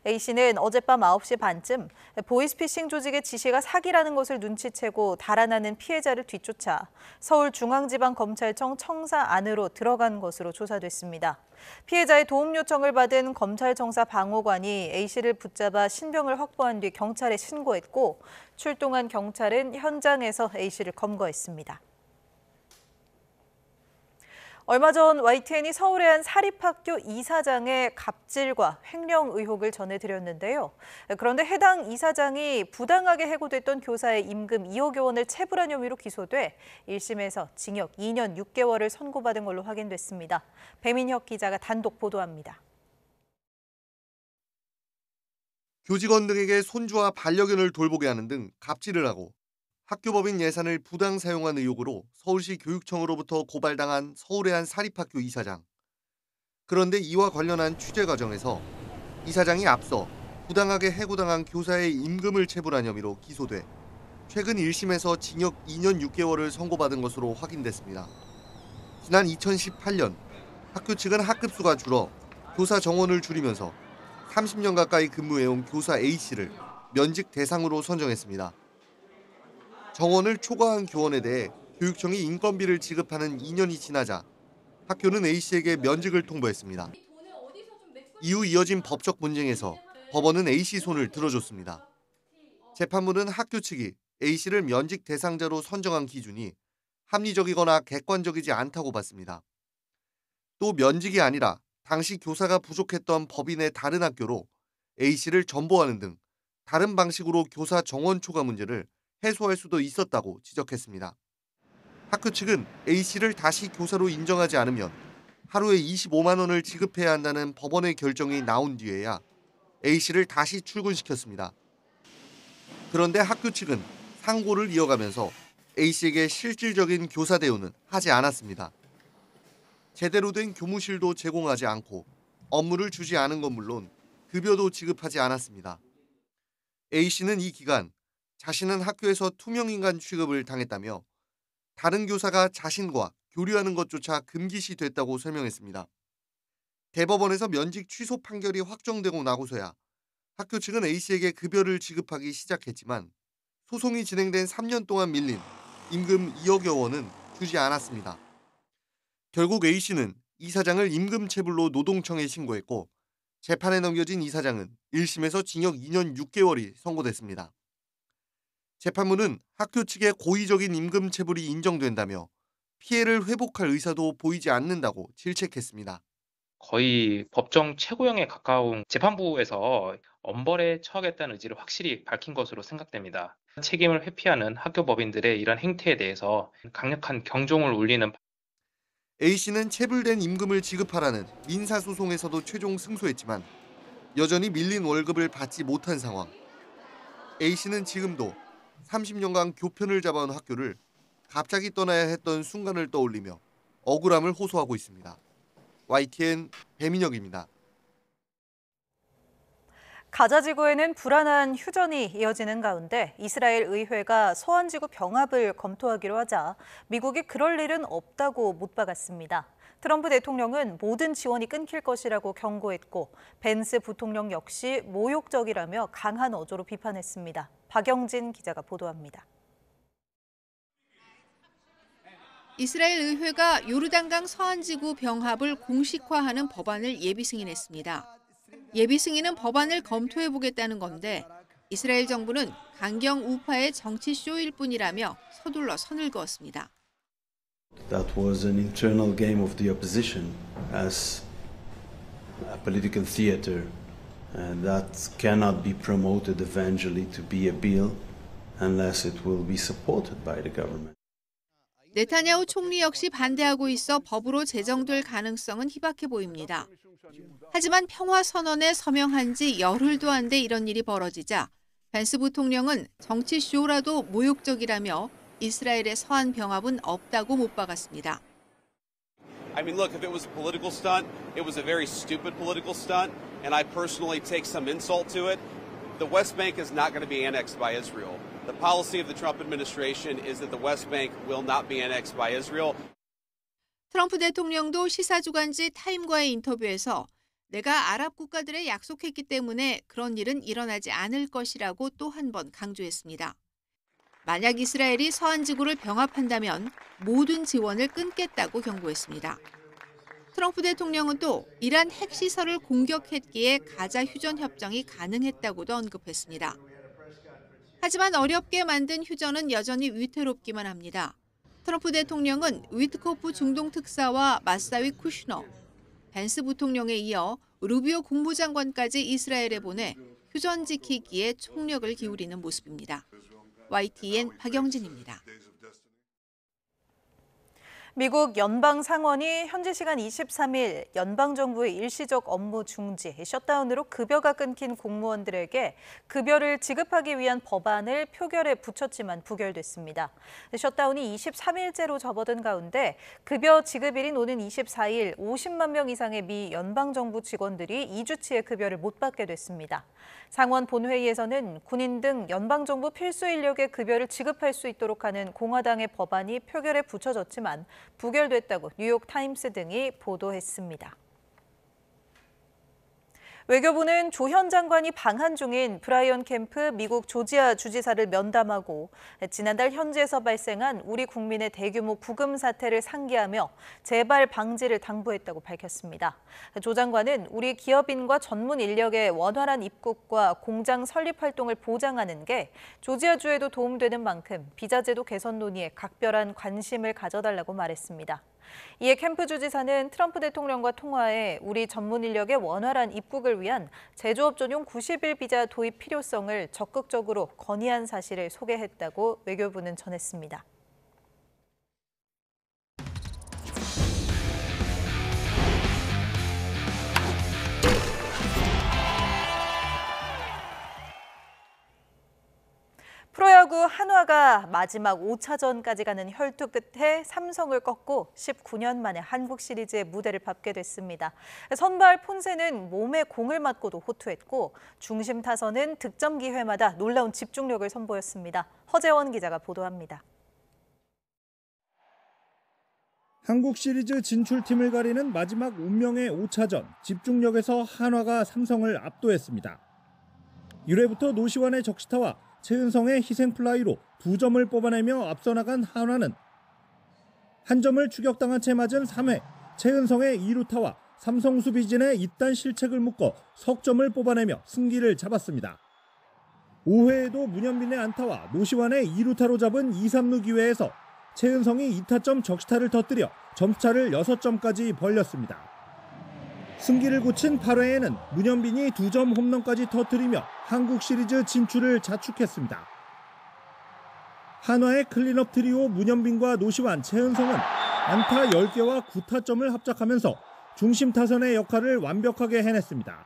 A씨는 어젯밤 9시 반쯤 보이스피싱 조직의 지시가 사기라는 것을 눈치채고 달아나는 피해자를 뒤쫓아 서울중앙지방검찰청 청사 안으로 들어간 것으로 조사됐습니다. 피해자의 도움 요청을 받은 검찰청사 방호관이 A씨를 붙잡아 신병을 확보한 뒤 경찰에 신고했고 출동한 경찰은 현장에서 A씨를 검거했습니다. 얼마 전 YTN이 서울의 한 사립학교 이사장의 갑질과 횡령 의혹을 전해드렸는데요. 그런데 해당 이사장이 부당하게 해고됐던 교사의 임금 2억여 원을 체불한 혐의로 기소돼 1심에서 징역 2년 6개월을 선고받은 걸로 확인됐습니다. 배민혁 기자가 단독 보도합니다. 교직원 등에게 손주와 반려견을 돌보게 하는 등 갑질을 하고 학교법인 예산을 부당 사용한 의혹으로 서울시 교육청으로부터 고발당한 서울의 한 사립학교 이사장. 그런데 이와 관련한 취재 과정에서 이사장이 앞서 부당하게 해고당한 교사의 임금을 체불한 혐의로 기소돼 최근 1심에서 징역 2년 6개월을 선고받은 것으로 확인됐습니다. 지난 2018년 학교 측은 학급수가 줄어 교사 정원을 줄이면서 30년 가까이 근무해온 교사 A씨를 면직 대상으로 선정했습니다. 정원을 초과한 교원에 대해 교육청이 인건비를 지급하는 2년이 지나자 학교는 A씨에게 면직을 통보했습니다. 이후 이어진 법적 분쟁에서 법원은 A씨 손을 들어줬습니다. 재판부는 학교 측이 A씨를 면직 대상자로 선정한 기준이 합리적이거나 객관적이지 않다고 봤습니다. 또 면직이 아니라 당시 교사가 부족했던 법인의 다른 학교로 A씨를 전보하는 등 다른 방식으로 교사 정원 초과 문제를 해소할 수도 있었다고 지적했습니다. 학교 측은 A씨를 다시 교사로 인정하지 않으면 하루에 25만 원을 지급해야 한다는 법원의 결정이 나온 뒤에야 A씨를 다시 출근시켰습니다. 그런데 학교 측은 상고를 이어가면서 A씨에게 실질적인 교사 대우는 하지 않았습니다. 제대로 된 교무실도 제공하지 않고 업무를 주지 않은 건 물론 급여도 지급하지 않았습니다. A씨는 이 기간 자신은 학교에서 투명인간 취급을 당했다며 다른 교사가 자신과 교류하는 것조차 금기시 됐다고 설명했습니다. 대법원에서 면직 취소 판결이 확정되고 나고서야 학교 측은 A씨에게 급여를 지급하기 시작했지만 소송이 진행된 3년 동안 밀린 임금 2억여 원은 주지 않았습니다. 결국 A씨는 이사장을 임금 체불로 노동청에 신고했고 재판에 넘겨진 이사장은 1심에서 징역 2년 6개월이 선고됐습니다. 재판부는 학교 측의 고의적인 임금 체불이 인정된다며 피해를 회복할 의사도 보이지 않는다고 질책했습니다. 거의 법정 최고형에 가까운 재판부에서 엄벌에 처하겠다는 의지를 확실히 밝힌 것으로 생각됩니다. 책임을 회피하는 학교 법인들의 이런 행태에 대해서 강력한 경종을 울리는 A씨는 체불된 임금을 지급하라는 민사소송에서도 최종 승소했지만 여전히 밀린 월급을 받지 못한 상황. A씨는 지금도 30년간 교편을 잡아온 학교를 갑자기 떠나야 했던 순간을 떠올리며 억울함을 호소하고 있습니다. YTN 배민혁입니다. 가자 지구에는 불안한 휴전이 이어지는 가운데 이스라엘 의회가 서한지구 병합을 검토하기로 하자 미국이 그럴 일은 없다고 못 박았습니다. 트럼프 대통령은 모든 지원이 끊길 것이라고 경고했고 벤스 부통령 역시 모욕적이라며 강한 어조로 비판했습니다. 박영진 기자가 보도합니다. 이스라엘 의회가 요르단강 서한지구 병합을 공식화하는 법안을 예비 승인했습니다. 예비 승인은 법안을 검토해보겠다는 건데 이스라엘 정부는 강경 우파의 정치 쇼일 뿐이라며 서둘러 선을 그었습니다. That was an internal game of the opposition as a political theater, and that cannot be promoted eventually to be a bill unless it will be supported by the government. 네타냐후 총리 역시 반대하고 있어 법으로 제정될 가능성은 희박해 보입니다. 하지만 평화선언에 서명한 지 열흘도 안 돼 이런 일이 벌어지자 벤스 부통령은 정치 쇼라도 모욕적이라며 이스라엘의 서한 병합은 없다고 못 박았습니다. I mean, look, if it was a political stunt, it was a very stupid political stunt, and I personally take some insult to it. The West Bank is not going to be annexed by Israel. The policy of the Trump administration is that the West Bank will not be annexed by Israel. 트럼프 대통령도 시사주간지 타임과의 인터뷰에서 내가 아랍 국가들에 약속했기 때문에 그런 일은 일어나지 않을 것이라고 또 한 번 강조했습니다. 만약 이스라엘이 서한지구를 병합한다면 모든 지원을 끊겠다고 경고했습니다. 트럼프 대통령은 또 이란 핵시설을 공격했기에 가자 휴전 협정이 가능했다고도 언급했습니다. 하지만 어렵게 만든 휴전은 여전히 위태롭기만 합니다. 트럼프 대통령은 위트코프 중동 특사와 마사위 쿠슈너, 벤스 부통령에 이어 루비오 국무장관까지 이스라엘에 보내 휴전 지키기에 총력을 기울이는 모습입니다. YTN 박영진입니다. 미국 연방 상원이 현지 시간 23일 연방정부의 일시적 업무 중지, 셧다운으로 급여가 끊긴 공무원들에게 급여를 지급하기 위한 법안을 표결에 붙였지만 부결됐습니다. 셧다운이 23일째로 접어든 가운데 급여 지급일인 오는 24일 50만 명 이상의 미 연방정부 직원들이 2주치의 급여를 못 받게 됐습니다. 상원 본회의에서는 군인 등 연방정부 필수 인력의 급여를 지급할 수 있도록 하는 공화당의 법안이 표결에 붙여졌지만 부결됐다고 뉴욕타임스 등이 보도했습니다. 외교부는 조현 장관이 방한 중인 브라이언 캠프 미국 조지아 주지사를 면담하고 지난달 현지에서 발생한 우리 국민의 대규모 부금 사태를 상기하며 재발 방지를 당부했다고 밝혔습니다. 조 장관은 우리 기업인과 전문 인력의 원활한 입국과 공장 설립 활동을 보장하는 게 조지아주에도 도움되는 만큼 비자제도 개선 논의에 각별한 관심을 가져달라고 말했습니다. 이에 캠프 주지사는 트럼프 대통령과 통화해 우리 전문 인력의 원활한 입국을 위한 제조업 전용 90일 비자 도입 필요성을 적극적으로 건의한 사실을 소개했다고 외교부는 전했습니다. 프로야구 한화가 마지막 5차전까지 가는 혈투 끝에 삼성을 꺾고 19년 만에 한국 시리즈의 무대를 밟게 됐습니다. 선발 폰세는 몸에 공을 맞고도 호투했고 중심 타선은 득점 기회마다 놀라운 집중력을 선보였습니다. 허재원 기자가 보도합니다. 한국 시리즈 진출팀을 가리는 마지막 운명의 5차전, 집중력에서 한화가 삼성을 압도했습니다. 1회부터 노시환의 적시타와 최은성의 희생플라이로 2점을 뽑아내며 앞서 나간 한화는 한 점을 추격당한 채 맞은 3회 최은성의 2루타와 삼성 수비진의 이딴 실책을 묶어 석점을 뽑아내며 승기를 잡았습니다. 5회에도 문현빈의 안타와 노시환의 2루타로 잡은 2, 3루 기회에서 최은성이 2타점 적시타를 터뜨려 점수차를 6점까지 벌렸습니다. 승기를 굳힌 8회에는 문현빈이 2점 홈런까지 터뜨리며 한국 시리즈 진출을 자축했습니다. 한화의 클린업 트리오 문현빈과 노시환, 최은성은 안타 10개와 9타점을 합작하면서 중심 타선의 역할을 완벽하게 해냈습니다.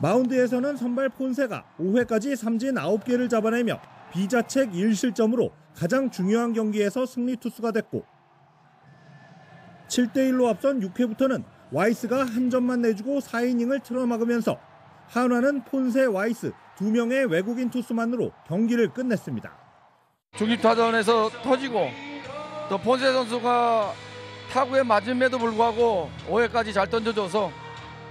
마운드에서는 선발 폰세가 5회까지 삼진 9개를 잡아내며 비자책 1실점으로 가장 중요한 경기에서 승리 투수가 됐고 7대1로 앞선 6회부터는 와이스가 한 점만 내주고 4이닝을 틀어막으면서 한화는 폰세, 와이스 2명의 외국인 투수만으로 경기를 끝냈습니다. 중립 타선에서 터지고 또 폰세 선수가 타구에 맞음에도 불구하고 5회까지 잘 던져줘서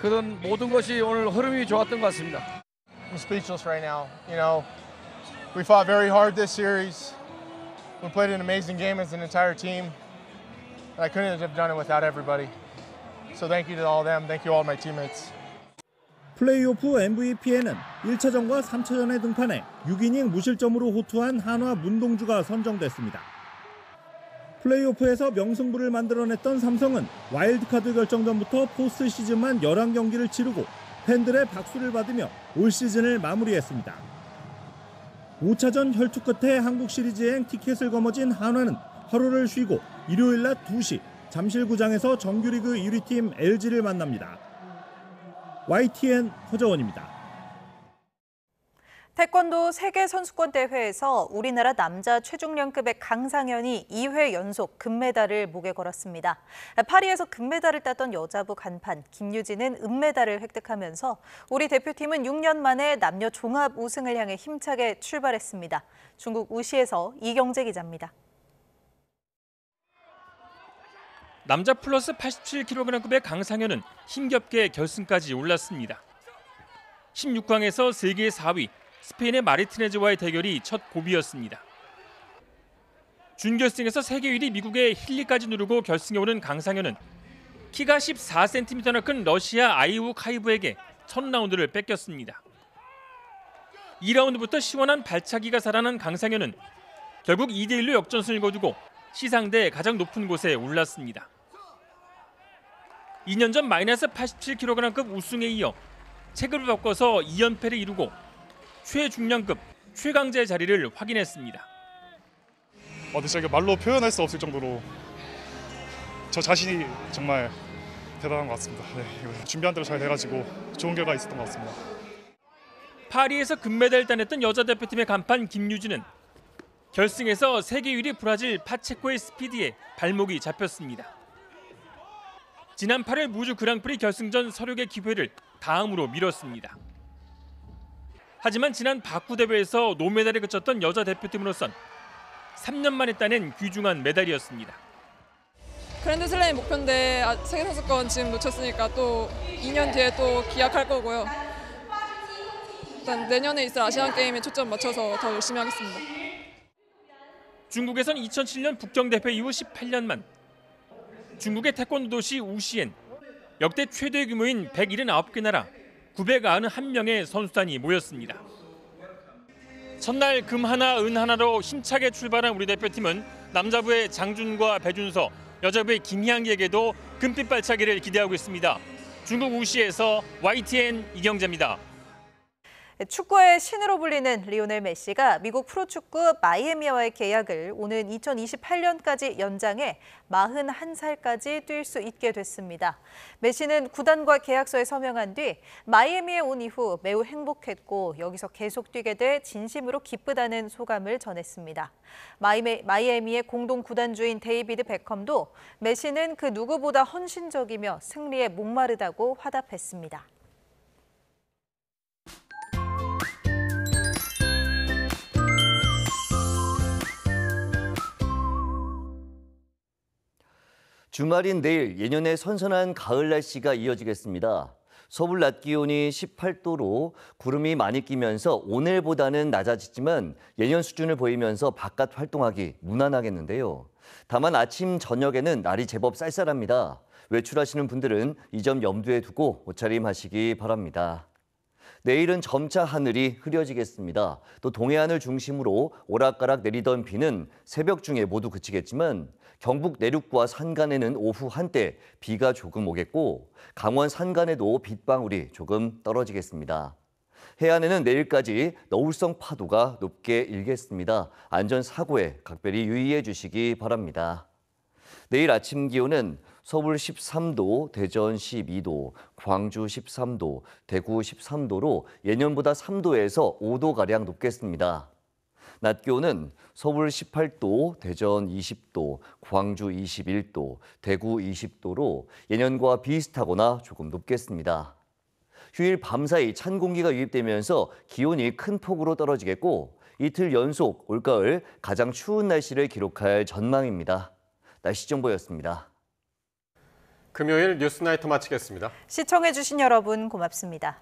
그런 모든 것이 오늘 흐름이 좋았던 것 같습니다. I'm speechless right now. You know, we fought very hard this series. We played an amazing game as an entire team. I couldn't have done it without everybody. So thank you to all of them. Thank you all my teammates. 플레이오프 MVP에는 1차전과 3차전에 등판해 6이닝 무실점으로 호투한 한화 문동주가 선정됐습니다. 플레이오프에서 명승부를 만들어냈던 삼성은 와일드카드 결정전부터 포스트 시즌만 11경기를 치르고 팬들의 박수를 받으며 올 시즌을 마무리했습니다. 5차전 혈투 끝에 한국 시리즈행 티켓을 거머쥔 한화는 하루를 쉬고 일요일 낮 2시 잠실구장에서 정규리그 1위팀 LG를 만납니다. YTN 허정원입니다. 태권도 세계선수권대회에서 우리나라 남자 최중량급의 강상현이 2회 연속 금메달을 목에 걸었습니다. 파리에서 금메달을 땄던 여자부 간판 김유진은 은메달을 획득하면서 우리 대표팀은 6년 만에 남녀 종합 우승을 향해 힘차게 출발했습니다. 중국 우시에서 이경재 기자입니다. 남자 플러스 87kg급의 강상현은 힘겹게 결승까지 올랐습니다. 16강에서 세계 4위 스페인의 마르티네즈와의 대결이 첫 고비였습니다. 준결승에서 세계 1위 미국의 힐리까지 누르고 결승에 오른 강상현은 키가 14cm나 큰 러시아 아이우 카이브에게 첫 라운드를 뺏겼습니다. 2라운드부터 시원한 발차기가 살아난 강상현은 결국 2대1로 역전승을 거두고 시상대 가장 높은 곳에 올랐습니다. 2년 전 마이너스 87kg급 우승에 이어 체급을 바꿔서 2연패를 이루고 최중량급 최강자의 자리를 확인했습니다. 진짜 이거 말로 표현할 수 없을 정도로 저 자신이 정말 대단한 것 같습니다. 네, 준비한 대로 잘 돼가지고 좋은 결과 있었던 것 같습니다. 파리에서 금메달을 따냈던 여자 대표팀의 간판 김유진은 결승에서 세계 1위 브라질 파체코의 스피드에 발목이 잡혔습니다. 지난 8일 무주 그랑프리 결승전 서력의 기회를 다음으로 미뤘습니다. 하지만 지난 바쿠 대회에서 노메달에 그쳤던 여자 대표팀으로선 3년 만에 따낸 귀중한 메달이었습니다. 그랜드슬램이 목표인데 세계선수권 지금 놓쳤으니까 또 2년 뒤에 또 기약할 거고요. 일단 내년에 있을 아시안게임에 초점 맞춰서 더 열심히 하겠습니다. 중국에선 2007년 북경 대회 이후 18년 만 중국의 태권도 도시 우시엔 역대 최대 규모인 179개 나라 991명의 선수단이 모였습니다. 첫날 금 하나, 은 하나로 힘차게 출발한 우리 대표팀은 남자부의 장준과 배준서, 여자부의 김희양에게도 금빛 발차기를 기대하고 있습니다. 중국 우시에서 YTN 이경재입니다. 축구의 신으로 불리는 리오넬 메시가 미국 프로축구 마이애미와의 계약을 오는 2028년까지 연장해 41살까지 뛸 수 있게 됐습니다. 메시는 구단과 계약서에 서명한 뒤 마이애미에 온 이후 매우 행복했고 여기서 계속 뛰게 돼 진심으로 기쁘다는 소감을 전했습니다. 마이애미의 공동 구단주인 데이비드 베컴도 메시는 그 누구보다 헌신적이며 승리에 목마르다고 화답했습니다. 주말인 내일 예년의 선선한 가을 날씨가 이어지겠습니다. 서울 낮 기온이 18도로 구름이 많이 끼면서 오늘보다는 낮아지지만 예년 수준을 보이면서 바깥 활동하기 무난하겠는데요. 다만 아침, 저녁에는 날이 제법 쌀쌀합니다. 외출하시는 분들은 이 점 염두에 두고 옷차림하시기 바랍니다. 내일은 점차 하늘이 흐려지겠습니다. 또 동해안을 중심으로 오락가락 내리던 비는 새벽 중에 모두 그치겠지만 경북 내륙과 산간에는 오후 한때 비가 조금 오겠고 강원 산간에도 빗방울이 조금 떨어지겠습니다. 해안에는 내일까지 너울성 파도가 높게 일겠습니다. 안전사고에 각별히 유의해 주시기 바랍니다. 내일 아침 기온은 서울 13도, 대전 12도, 광주 13도, 대구 13도로 예년보다 3도에서 5도가량 높겠습니다. 낮 기온은 서울 18도, 대전 20도, 광주 21도, 대구 20도로 예년과 비슷하거나 조금 높겠습니다. 휴일 밤사이 찬 공기가 유입되면서 기온이 큰 폭으로 떨어지겠고 이틀 연속 올가을 가장 추운 날씨를 기록할 전망입니다. 날씨 정보였습니다. 금요일 뉴스나이트 마치겠습니다. 시청해주신 여러분 고맙습니다.